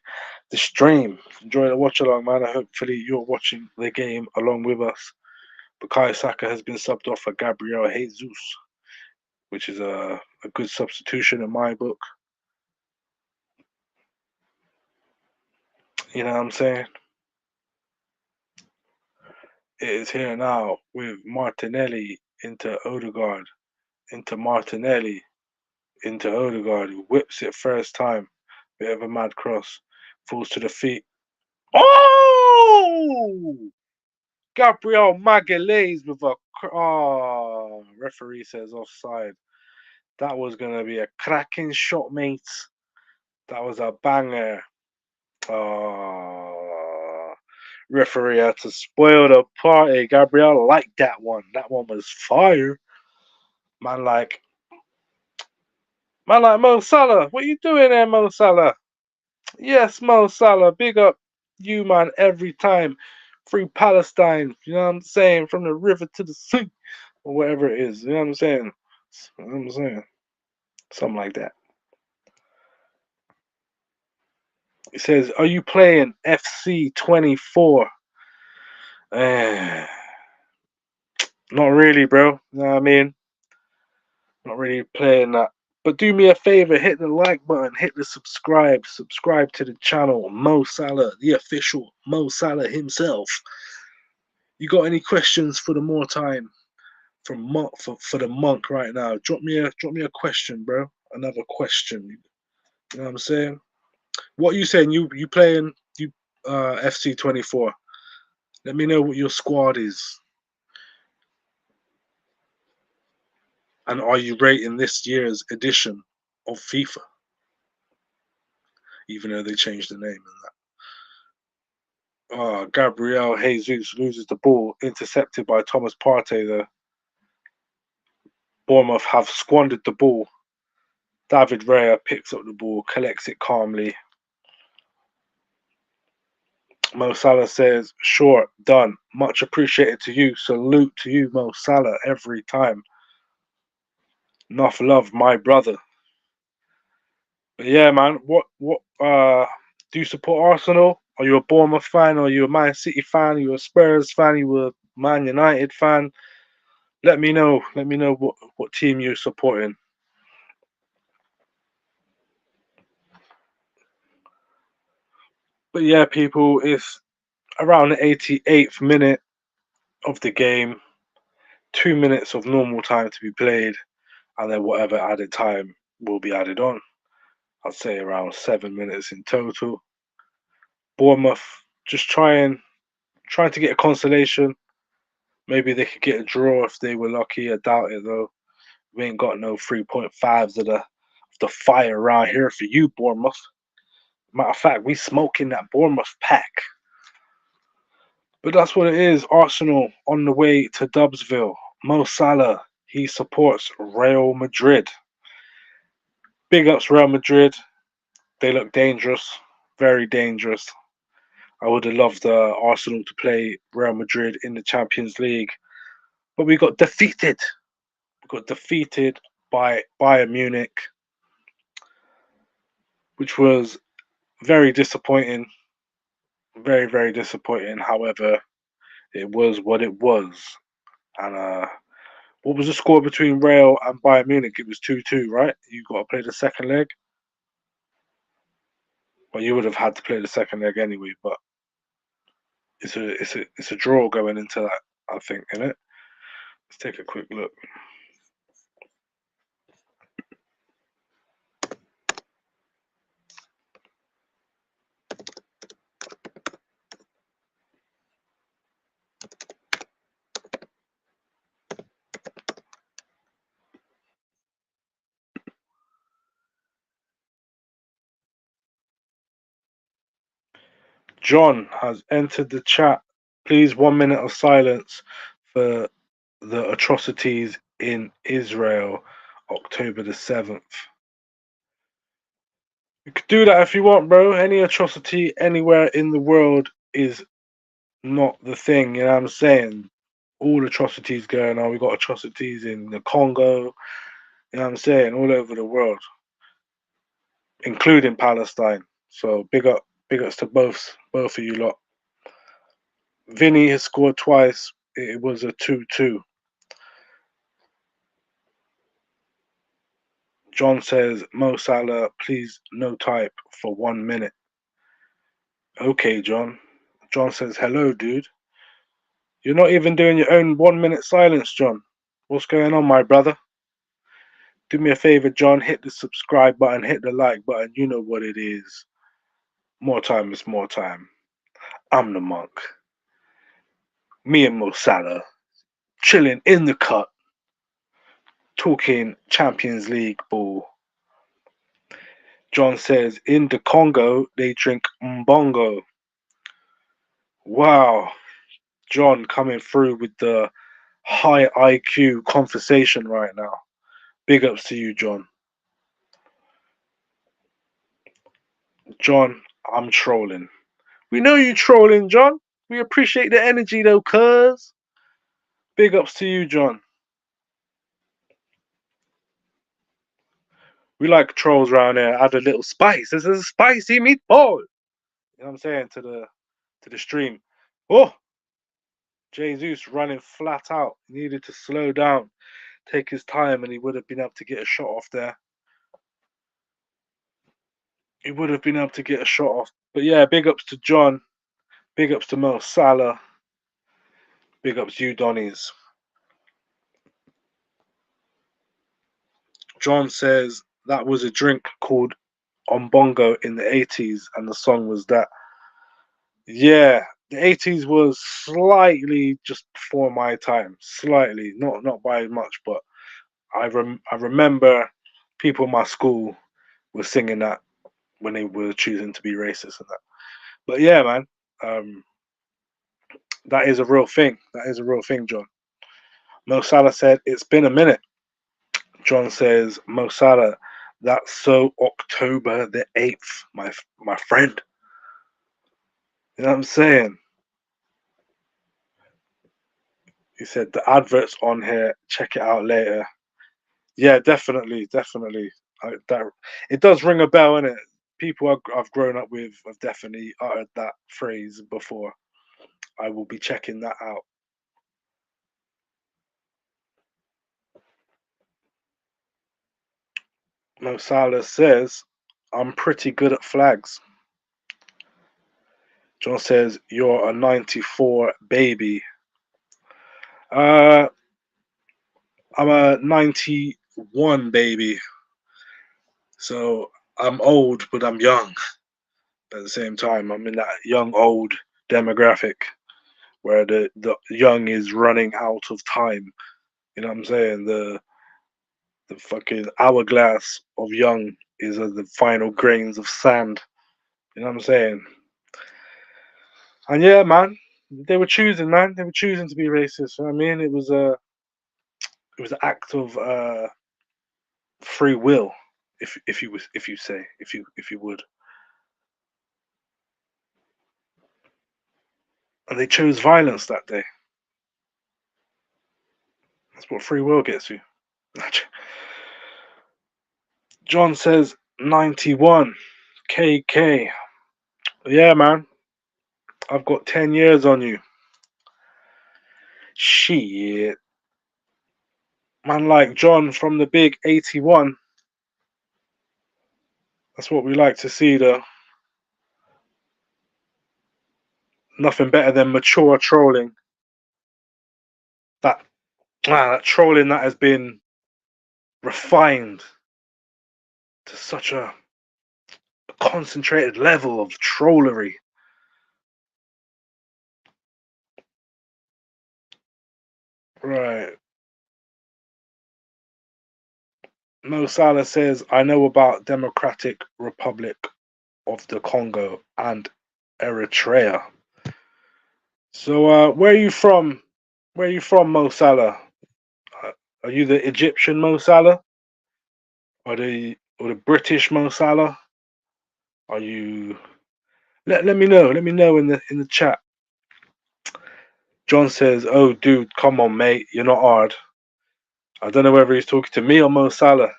the stream. Enjoy the watch along, man. Hopefully you're watching the game along with us. Bukayo Saka has been subbed off for Gabriel Jesus, which is a good substitution in my book. You know what I'm saying? It is here now with Martinelli into Odegaard, into Martinelli, into Odegaard, who whips it first time. Bit of a mad cross. Falls to the feet. Oh! Gabriel Magalhaes with a... referee says offside. That was going to be a cracking shot, mates. That was a banger. Referee had to spoil the party. Gabriel liked that one. That one was fire. Man like Mo Salah. What you doing there, Mo Salah? Yes, Mo Salah. Big up you, man, every time. Free Palestine. You know what I'm saying? From the river to the sea. Or whatever it is. You know what I'm saying? You know what I'm saying? Something like that. He says, are you playing FC 24? Not really, bro. You know what I mean? Not really playing that. But do me a favor, hit the like button, hit the subscribe to the channel. Mo Salah, the official Mo Salah himself. You got any questions for the more time for the monk right now? Drop me a question, bro. Another question. You know what I'm saying? What are you saying? You playing FC 24? Let me know what your squad is. And are you rating this year's edition of FIFA? Even though they changed the name and that. Gabriel Jesus loses the ball, intercepted by Thomas Partey there. Bournemouth have squandered the ball. David Raya picks up the ball, collects it calmly. Mo Salah says, sure, done. Much appreciated to you. Salute to you, Mo Salah, every time. Enough love, my brother. But yeah, man, what do you support Arsenal? Are you a Bournemouth fan? Are you a Man City fan? Are you a Spurs fan? Are you a Man United fan? Let me know. Let me know what team you're supporting. But yeah, people, it's around the 88th minute of the game. 2 minutes of normal time to be played, and then whatever added time will be added on. I'd say around 7 minutes in total. Bournemouth just trying to get a consolation. Maybe they could get a draw if they were lucky. I doubt it though. We ain't got no 3.5s of the fire around here for you, Bournemouth. Matter of fact, we smoking that Bournemouth pack. But that's what it is. Arsenal on the way to Dubsville. Mo Salah, he supports Real Madrid. Big ups Real Madrid. They look dangerous. Very dangerous. I would have loved Arsenal to play Real Madrid in the Champions League. But we got defeated. We got defeated by Bayern Munich, which was very disappointing. Very, very disappointing. However, it was what it was. And what was the score between Real and Bayern Munich? It was 2-2, right? You got to play the second leg. Well, you would have had to play the second leg anyway, but it's a draw going into that, I think, isn't it? Let's take a quick look. John has entered the chat. Please, 1 minute of silence for the atrocities in Israel, October the 7th. You could do that if you want, bro. Any atrocity anywhere in the world is not the thing, you know what I'm saying? All atrocities going on. We got atrocities in the Congo, you know what I'm saying? All over the world, including Palestine. So big ups to both of you lot. Vinny has scored twice. It was a 2-2. John says, Mo Salah, please no type for 1 minute. Okay, John. John says, hello, dude. You're not even doing your own 1 minute silence, John. What's going on, my brother? Do me a favor, John. Hit the subscribe button, hit the like button. You know what it is. More time is more time. I'm the monk. Me and Mo Salah chilling in the cut, talking Champions League ball. John says, in the Congo, they drink mbongo. Wow. John coming through with the high IQ conversation right now. Big ups to you, John. John, I'm trolling. We know you trolling, John. We appreciate the energy though, cuz. Big ups to you, John. We like trolls around here. Add a little spice. This is a spicy meatball. You know what I'm saying to the stream. Oh, Jesus running flat out. He needed to slow down, take his time, and he would have been able to get a shot off there. He would have been able to get a shot off. But yeah, big ups to John. Big ups to Mo Salah. Big ups you, Donnies. John says that was a drink called Ombongo in the 80s, and the song was that. Yeah, the 80s was slightly just before my time. Slightly, not by much, but I remember people in my school were singing that when they were choosing to be racist and that. But yeah, man, that is a real thing. That is a real thing, John. Mo Salah said, it's been a minute. John says, Mo Salah, that's so October the 8th, my friend. You know what I'm saying? He said, the advert's on here. Check it out later. Yeah, definitely. It does ring a bell, innit? People I've grown up with have definitely uttered that phrase before. I will be checking that out. Mo Salah says, I'm pretty good at flags. John says, you're a 94 baby. I'm a 91 baby. So I'm old, but I'm young. At the same time, I'm in that young old demographic where the young is running out of time. You know what I'm saying? The fucking hourglass of young is the final grains of sand. You know what I'm saying? And yeah, man, they were choosing, man. They were choosing to be racist. You know what I mean, it was an act of free will, if you would. And they chose violence that day. That's what free will gets you. John says 91 KK. Yeah, man. I've got 10 years on you. Shit. Man like John from the big 81. That's what we like to see, though. Nothing better than mature trolling. That trolling that has been refined to such a concentrated level of trollery. Right. Mo Salah says, I know about Democratic Republic of the Congo and Eritrea. So, where are you from? Where are you from, Mo Salah? Are you the Egyptian Mo Salah, or the British Mo Salah? Are you? Let me know. Let me know in the chat. John says, "Oh, dude, come on, mate. You're not hard." I don't know whether he's talking to me or Mo Salah,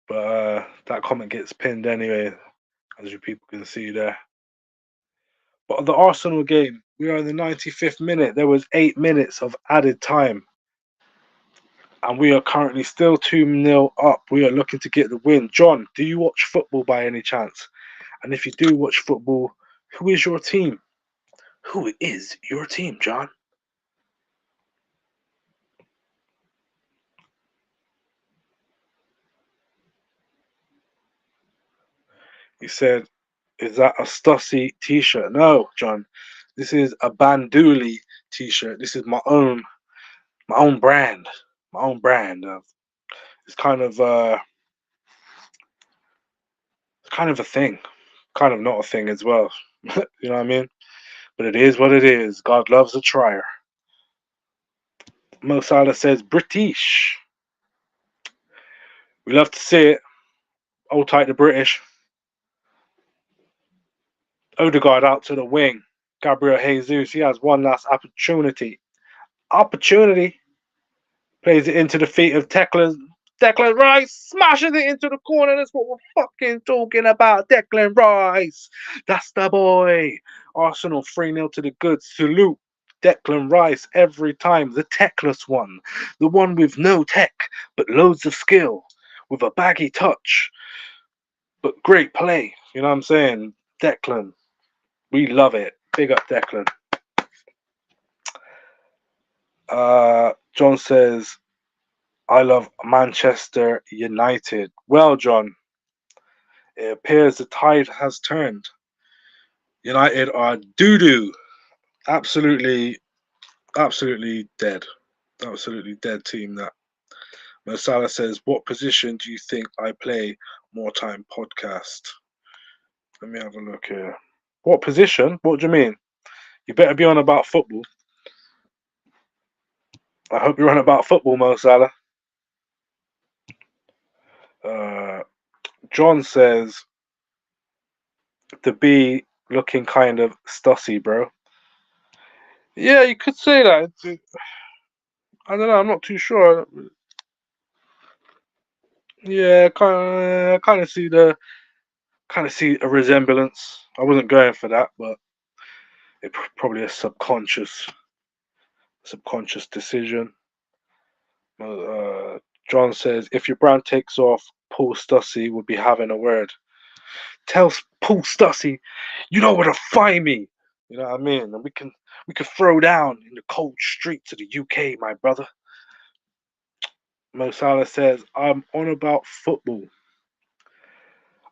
but that comment gets pinned anyway, as you people can see there. But the Arsenal game, We are in the 95th minute. There was 8 minutes of added time, and we are currently still 2-0 up. We are looking to get the win. John, do you watch football by any chance? And if you do watch football, who is your team? Who is your team, John? He said, is that a Stussy t-shirt? No, John. This is a Banduli t-shirt. This is my own brand. My own brand. It's kind of a thing. Kind of not a thing as well. You know what I mean? But it is what it is. God loves a trier. Mo Salah says British. We love to see it. Hold tight the British. Odegaard out to the wing. Gabriel Jesus, he has one last opportunity. Plays it into the feet of Declan. Declan Rice smashes it into the corner. That's what we're fucking talking about. Declan Rice. That's the boy. Arsenal 3-0 to the good. Salute Declan Rice every time. The techless one. The one with no tech, but loads of skill. With a baggy touch, but great play. You know what I'm saying? Declan. We love it. Big up Declan. John says, I love Manchester United. Well, John, it appears the tide has turned. United are doo-doo. Absolutely, absolutely dead. Absolutely dead team that. Mo Salah says, what position do you think I play more time podcast? Let me have a look here. What position? What do you mean? You better be on about football. I hope you're on about football, Mo Salah. Uh, John says, the B looking kind of stussy, bro. Yeah, you could say that. I don't know. I'm not too sure. Yeah, kind of see a resemblance. I wasn't going for that, but it probably a subconscious decision. Uh, John says, if your brand takes off, Paul Stussy would be having a word. Tell Paul Stussy, you know where to find me. You know what I mean? And we can throw down in the cold streets of the UK, my brother. Mo Salah says, I'm on about football.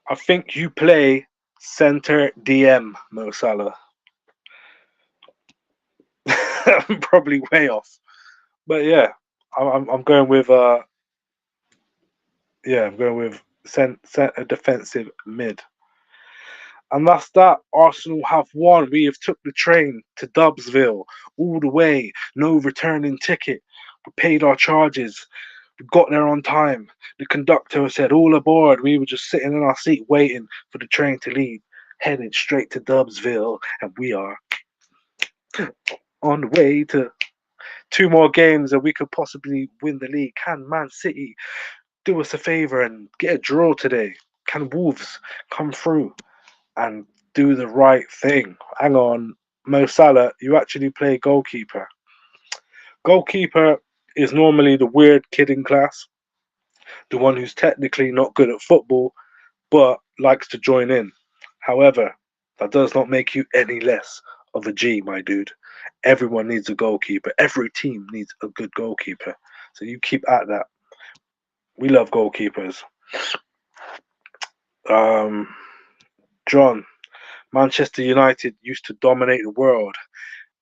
I think you play center DM, Mo Salah. I'm probably way off, but yeah, I'm going with I'm going with center defensive mid, and that's that. Arsenal have won. We have took the train to Dubsville all the way, no returning ticket. We paid our charges. We got there on time. The conductor said all aboard. We were just sitting in our seat waiting for the train to leave, headed straight to Dubsville, and we are on the way to two more games and we could possibly win the league. Can Man City do us a favour and get a draw today? Can Wolves come through and do the right thing? Hang on, Mo Salah, you actually play goalkeeper. Goalkeeper is normally the weird kid in class, the one who's technically not good at football but likes to join in. However, that does not make you any less of a G, my dude. Everyone needs a goalkeeper. Every team needs a good goalkeeper. So you keep at that. We love goalkeepers. Um, John, Manchester United used to dominate the world.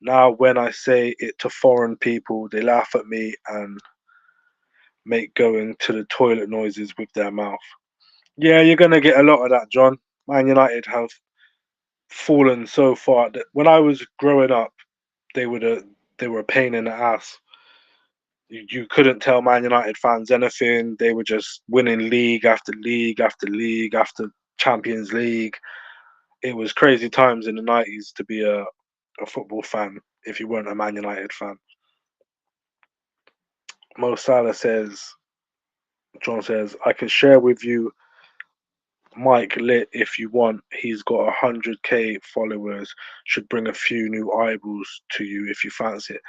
Now, when I say it to foreign people, they laugh at me and make going to the toilet noises with their mouth. Yeah, you're going to get a lot of that, John. Man United have fallen so far that when I was growing up, they were they were a pain in the ass. You couldn't tell Man United fans anything. They were just winning league after league after league after Champions League. It was crazy times in the 90s to be a football fan if you weren't a Man United fan. Mo Salah says, John says, I can share with you Mike Lit, if you want, he's got 100k followers. Should bring a few new eyeballs to you if you fancy it.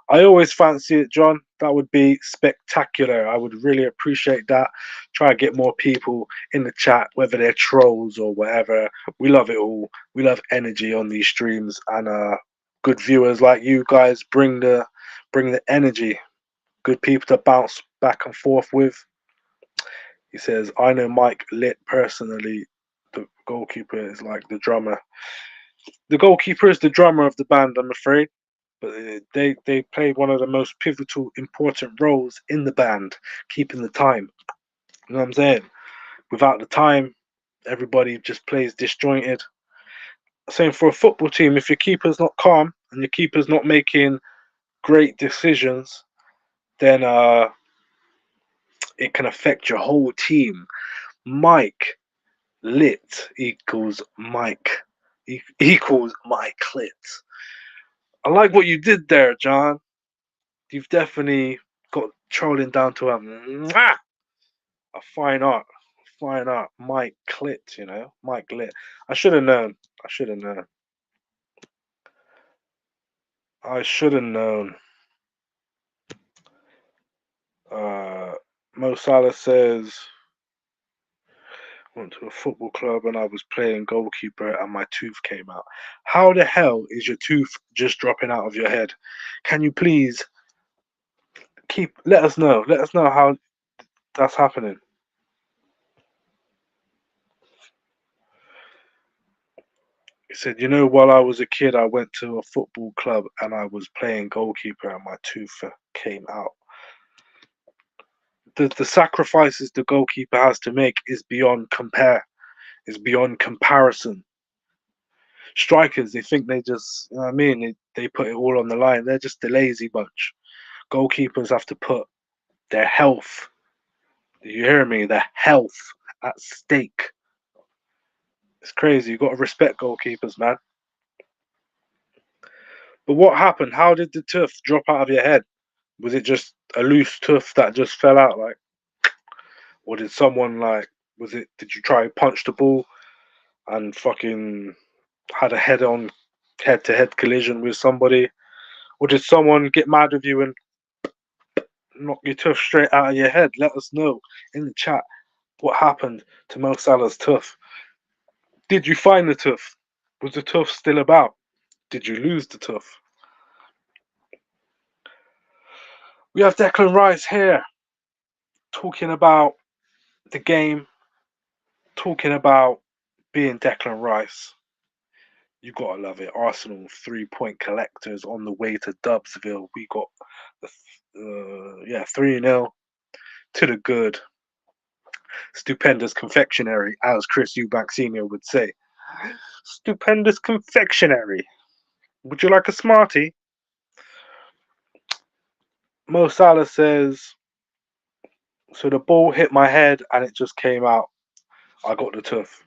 I always fancy it, John. That would be spectacular. I would really appreciate that. Try and get more people in the chat, whether they're trolls or whatever. We love it all. We love energy on these streams, and good viewers like you guys bring the energy. Good people to bounce back and forth with. He says, I know Mike Lit personally. The goalkeeper is like the drummer. The goalkeeper is the drummer of the band, I'm afraid. But they play one of the most pivotal, important roles in the band, keeping the time. You know what I'm saying? Without the time, everybody just plays disjointed. Same for a football team. If your keeper's not calm and your keeper's not making great decisions, then it can affect your whole team. Mike Lit equals Mike equals Mike Lit. I like what you did there, John. You've definitely got trolling down to a fine art. Fine art. Mike Clit, Mike Lit. I should have known. I should have known. I should have known. Mo Salah says, went to a football club and I was playing goalkeeper and my tooth came out. How the hell is your tooth just dropping out of your head? Can you please let us know? Let us know how that's happening. He said, while I was a kid, I went to a football club and I was playing goalkeeper and my tooth came out. The sacrifices the goalkeeper has to make is beyond comparison. Strikers, they think they just, you know what I mean? They put it all on the line. They're just a lazy bunch. Goalkeepers have to put their health, do you hear me? Their health at stake. It's crazy. You got to respect goalkeepers, man. But what happened? How did the tooth drop out of your head? Was it just a loose tooth that just fell out, like, or did someone did you try to punch the ball and fucking had a head to head collision with somebody? Or did someone get mad with you and knock your tooth straight out of your head? Let us know in the chat what happened to Mo Salah's tooth. Did you find the tooth? Was the tooth still about? Did you lose the tooth? We have Declan Rice here talking about the game, talking about being Declan Rice. You gotta love it. Arsenal 3-point collectors on the way to Dubsville. We got 3-0 to the good. Stupendous confectionery, as Chris Eubank Sr. would say. Stupendous confectionery. Would you like a Smartie? Mo Salah says, so the ball hit my head and it just came out. I got the tooth.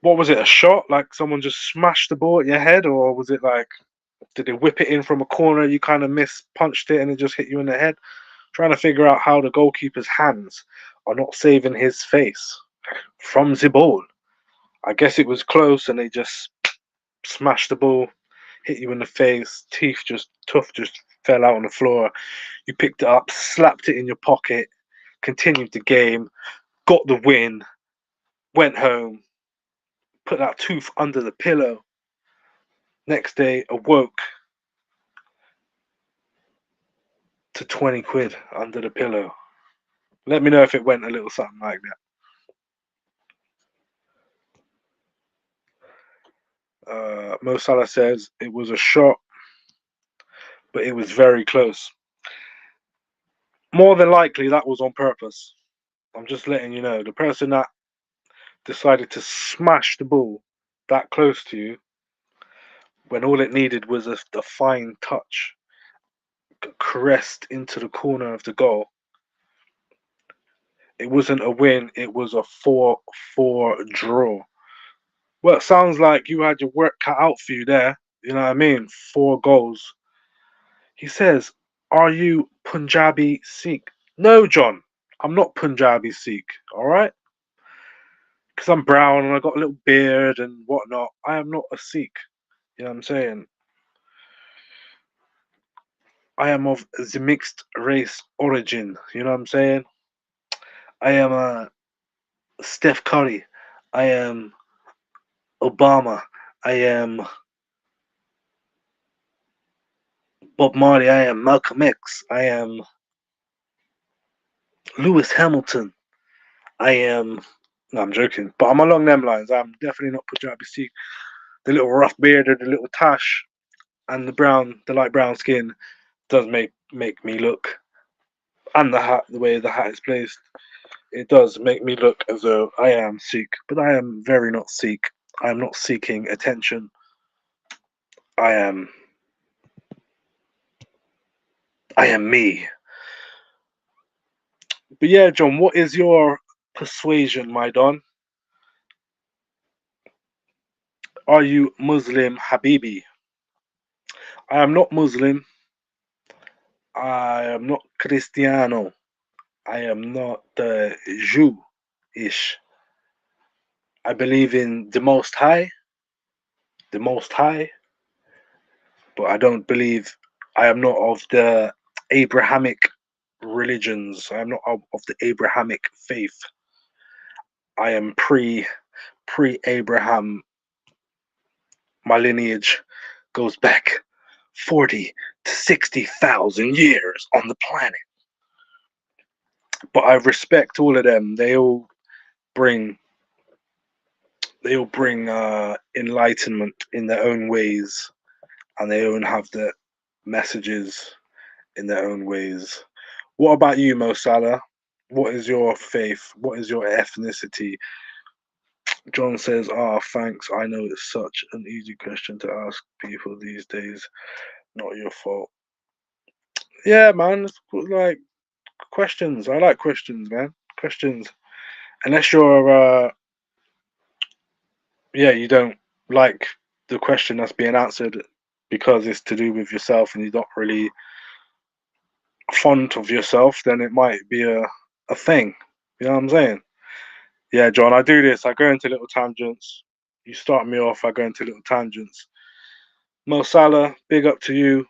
What was it, a shot? Like someone just smashed the ball at your head? Or was it like, did they whip it in from a corner, you kind of punched it and it just hit you in the head? Trying to figure out how the goalkeeper's hands are not saving his face from the ball. I guess it was close and they just smashed the ball, hit you in the face, tooth just fell out on the floor. You picked it up, slapped it in your pocket, continued the game, got the win, went home, put that tooth under the pillow. Next day, awoke to 20 quid under the pillow. Let me know if it went a little something like that. Mo Salah says it was a shot, but it was very close. More than likely, that was on purpose. I'm just letting you know. The person that decided to smash the ball that close to you, when all it needed was a fine touch, caressed into the corner of the goal. It wasn't a win, it was a 4-4 draw. Well, it sounds like you had your work cut out for you there. You know what I mean? 4 goals. He says, are you Punjabi Sikh? No, John. I'm not Punjabi Sikh, all right? Because I'm brown and I got a little beard and whatnot. I am not a Sikh. You know what I'm saying? I am of the mixed race origin. You know what I'm saying? I am Steph Curry. I am Obama. I am Bob Marley. I am Malcolm X. I am Lewis Hamilton. I am. No, I'm joking. But I'm along them lines. I'm definitely not Punjabi Sikh. The little rough beard or the little tash and the light brown skin does make me look, and the hat, the way the hat is placed, it does make me look as though I am Sikh. But I am very not Sikh. I am not seeking attention. I am. I am me. But yeah, John, what is your persuasion, my Don? Are you Muslim, Habibi? I am not Muslim. I am not Cristiano. I am not Jew-ish. I believe in the Most High, but I don't believe. I am not of the Abrahamic religions. I am not of the Abrahamic faith. I am pre Abraham. My lineage goes back 40 to 60,000 years on the planet. But I respect all of them. Bring they all bring enlightenment in their own ways, and they all have the messages in their own ways. What about you, Mo Salah? What is your faith? What is your ethnicity? John says, "Ah, thanks. I know it's such an easy question to ask people these days. Not your fault." Yeah, man. It's like questions. I like questions, man. Questions. Unless you're, yeah, you don't like the question that's being answered because it's to do with yourself and you're not really fond of yourself, then it might be a thing. You know what I'm saying? Yeah, John, I do this. I go into little tangents. You start me off, I go into little tangents. Mo Salah, big up to you.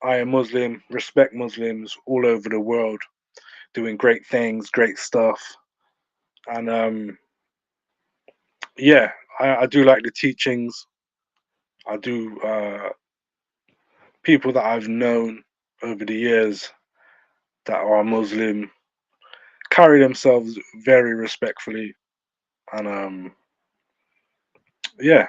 I am Muslim, respect Muslims all over the world, doing great things, great stuff. And yeah, I do like the teachings. I do people that I've known over the years that are Muslim carry themselves very respectfully. And yeah,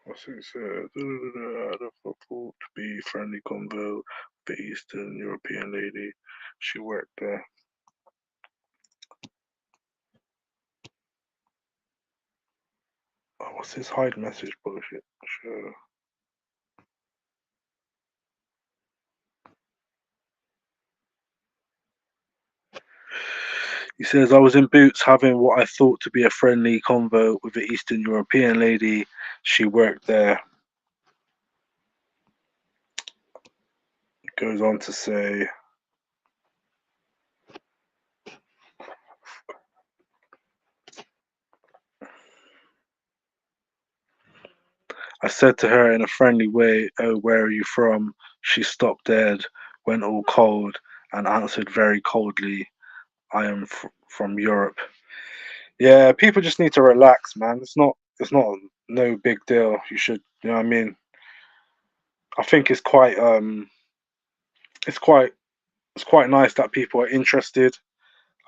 what's it said? I thought to be friendly convo, the Eastern European lady. She worked there. Oh, what's this hide message bullshit? Sure. He says, I was in Boots having what I thought to be a friendly convo with an Eastern European lady. She worked there. Goes on to say, I said to her in a friendly way, oh, where are you from? She stopped dead, went all cold, and answered very coldly, I am from Europe. Yeah, people just need to relax, man. It's not no big deal. You should, you know what I mean? I think it's quite it's quite nice that people are interested.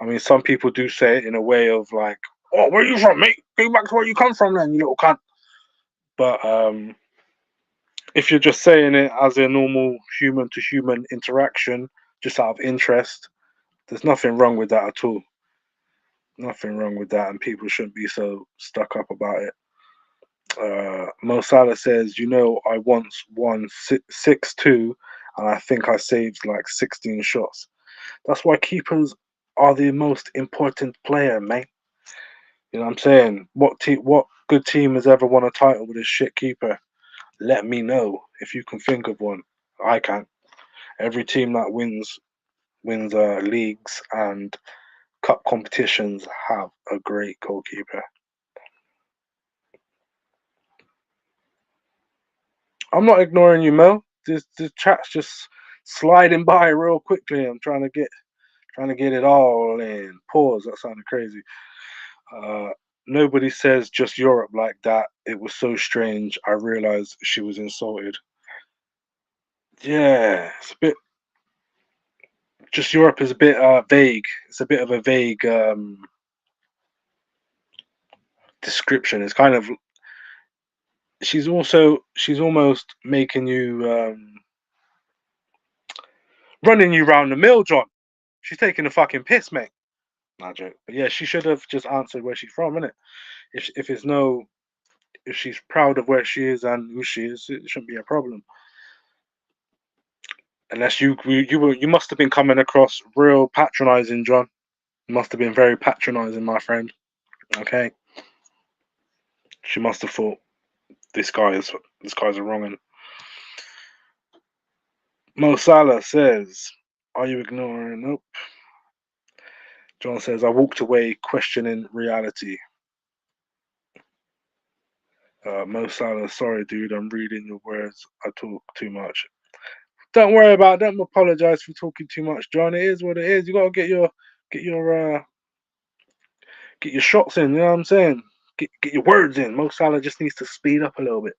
I mean, some people do say it in a way of like, "Oh, where are you from, mate? Go back to where you come from, then, you little cunt." But if you're just saying it as a normal human to human interaction, just out of interest, there's nothing wrong with that at all. Nothing wrong with that, and people shouldn't be so stuck up about it. Mo Salah says, you know, I once won 6-2, and I think I saved like 16 shots. That's why keepers are the most important player, mate. You know what I'm saying? What good team has ever won a title with a shit keeper? Let me know if you can think of one. I can. Every team that wins leagues and cup competitions have a great goalkeeper. I'm not ignoring you, Mel. This chat's just sliding by real quickly. I'm trying to get it all in. Pause. That sounded crazy. Uh, Nobody says just Europe like that. It was so strange. I realized she was insulted. Yeah, it's a bit. Just Europe is a bit vague. It's a bit of a vague description. It's kind of. She's almost making you running you round the mill, John. She's taking a fucking piss, mate. Nah, joke. But yeah, she should have just answered where she's from, innit? If it's no, if she's proud of where she is and who she is, it shouldn't be a problem. Unless you must have been coming across real patronising, John. You must have been very patronising, my friend. Okay, she must have thought this guy's a wrong un. Mo Salah says, "Are you ignoring?" Nope. John says, "I walked away questioning reality." Mo Salah, sorry, dude, I'm reading your words. I talk too much. Don't worry about it. Don't apologize for talking too much, John. It is what it is. You gotta get your get your shots in. You know what I'm saying? Get your words in. Mo Salah just needs to speed up a little bit.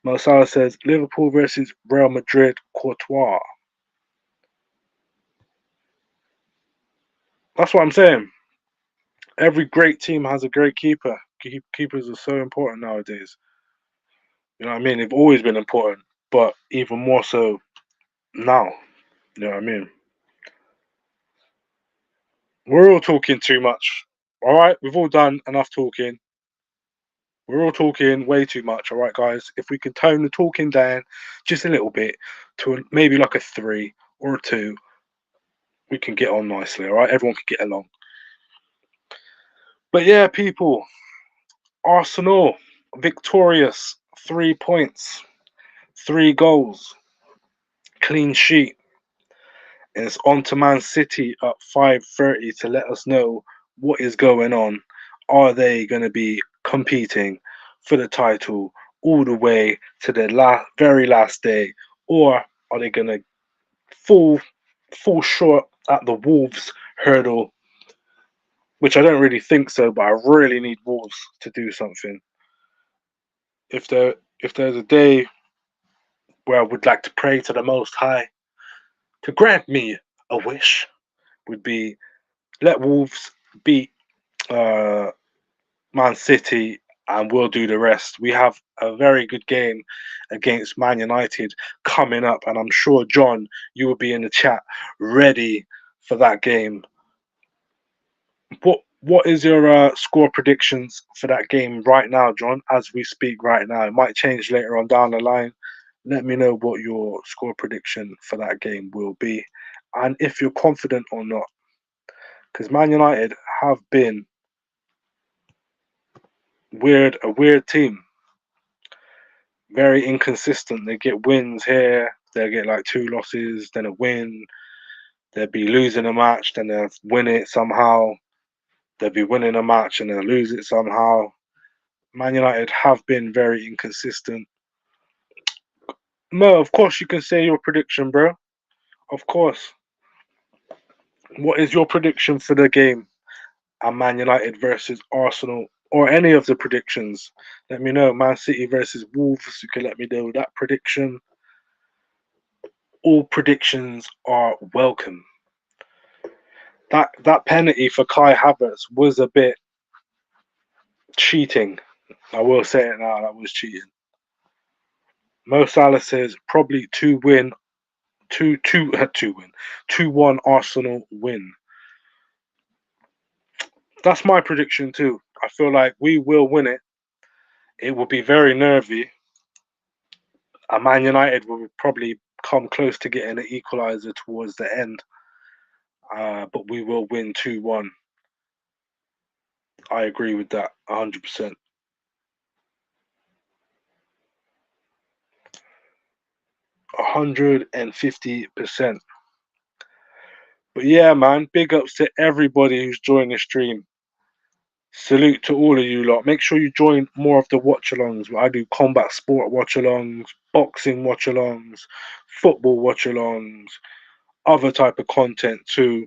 Mo Salah says Liverpool versus Real Madrid. Courtois. That's what I'm saying. Every great team has a great keeper. Keepers are so important nowadays. You know what I mean? They've always been important, but even more so now. You know what I mean? We're all talking too much. All right, we've all done enough talking. We're all talking way too much. All right, guys. If we can tone the talking down just a little bit to maybe like a 3 or a 2, we can get on nicely. All right, everyone can get along. But yeah, people, Arsenal victorious, 3 points, 3 goals, clean sheet. And it's on to Man City at 5:30 to let us know what is going on. Are they going to be competing for the title all the way to the very last day, or are they going to fall fall short at the Wolves hurdle? Which I don't really think so, but I really need Wolves to do something. If there's a day where I would like to pray to the Most High to grant me a wish, would be let Wolves beat uh, Man City, and we'll do the rest. We have a very good game against Man United coming up, and I'm sure, John, you will be in the chat ready for that game. What is your score predictions for that game right now, John, as we speak right now? It might change later on down the line. Let me know what your score prediction for that game will be, and if you're confident or not, because Man United have been a weird team. Very inconsistent. They get wins here, they'll get like 2 losses, then a win. They'll be losing a match, then they'll win it somehow. They'll be winning a match and they'll lose it somehow. Man United have been very inconsistent. Mo, of course you can say your prediction, bro. Of course. What is your prediction for the game? And Man United versus Arsenal, or any of the predictions? Let me know. Man City versus Wolves. You can let me know that prediction. All predictions are welcome. That penalty for Kai Havertz was a bit cheating. I will say it now. That was cheating. Mo Salah says probably two win, 2-1 Arsenal win. That's my prediction too. I feel like we will win it. It will be very nervy. And Man United will probably come close to getting an equaliser towards the end. But we will win 2-1. I agree with that 100%. 150%. But yeah, man, big ups to everybody who's joined the stream. Salute to all of you lot. Make sure you join more of the watch alongs. I do combat sport watch alongs, boxing watch alongs, football watch alongs, other type of content too.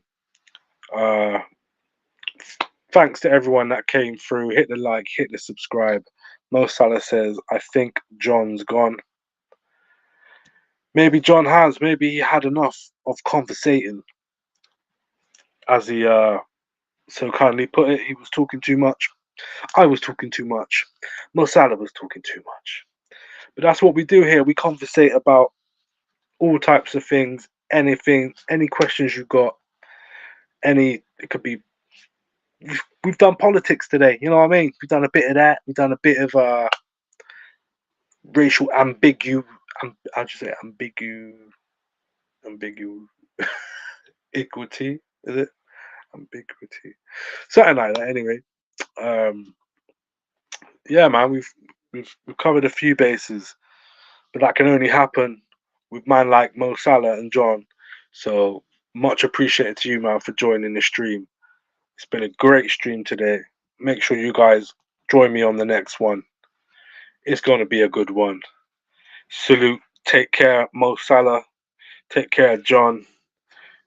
Uh, Thanks to everyone that came through. Hit the like, hit the subscribe. Mo Salah says, I think John's gone. Maybe John has. Maybe he had enough of conversating, as he so kindly put it. He was talking too much. I was talking too much. Mo Salah was talking too much. But that's what we do here. We conversate about all types of things, anything, any questions you got, any. It could be. We've done politics today. You know what I mean? We've done a bit of that. We've done a bit of racial how'd you say it? Ambigu equity, is it? Ambiguity. Something like that anyway. Um yeah, man, we've covered a few bases, but that can only happen with man like Mo Salah and John. So much appreciated to you, man, for joining the stream. It's been a great stream today. Make sure you guys join me on the next one. It's gonna be a good one. Salute. Take care, Mo Salah. Take care, John.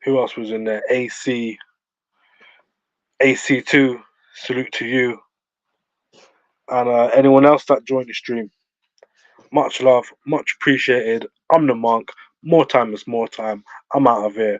Who else was in there? AC2. Salute to you. And anyone else that joined the stream. Much love, much appreciated. I'm the monk. More time is more time. I'm out of here.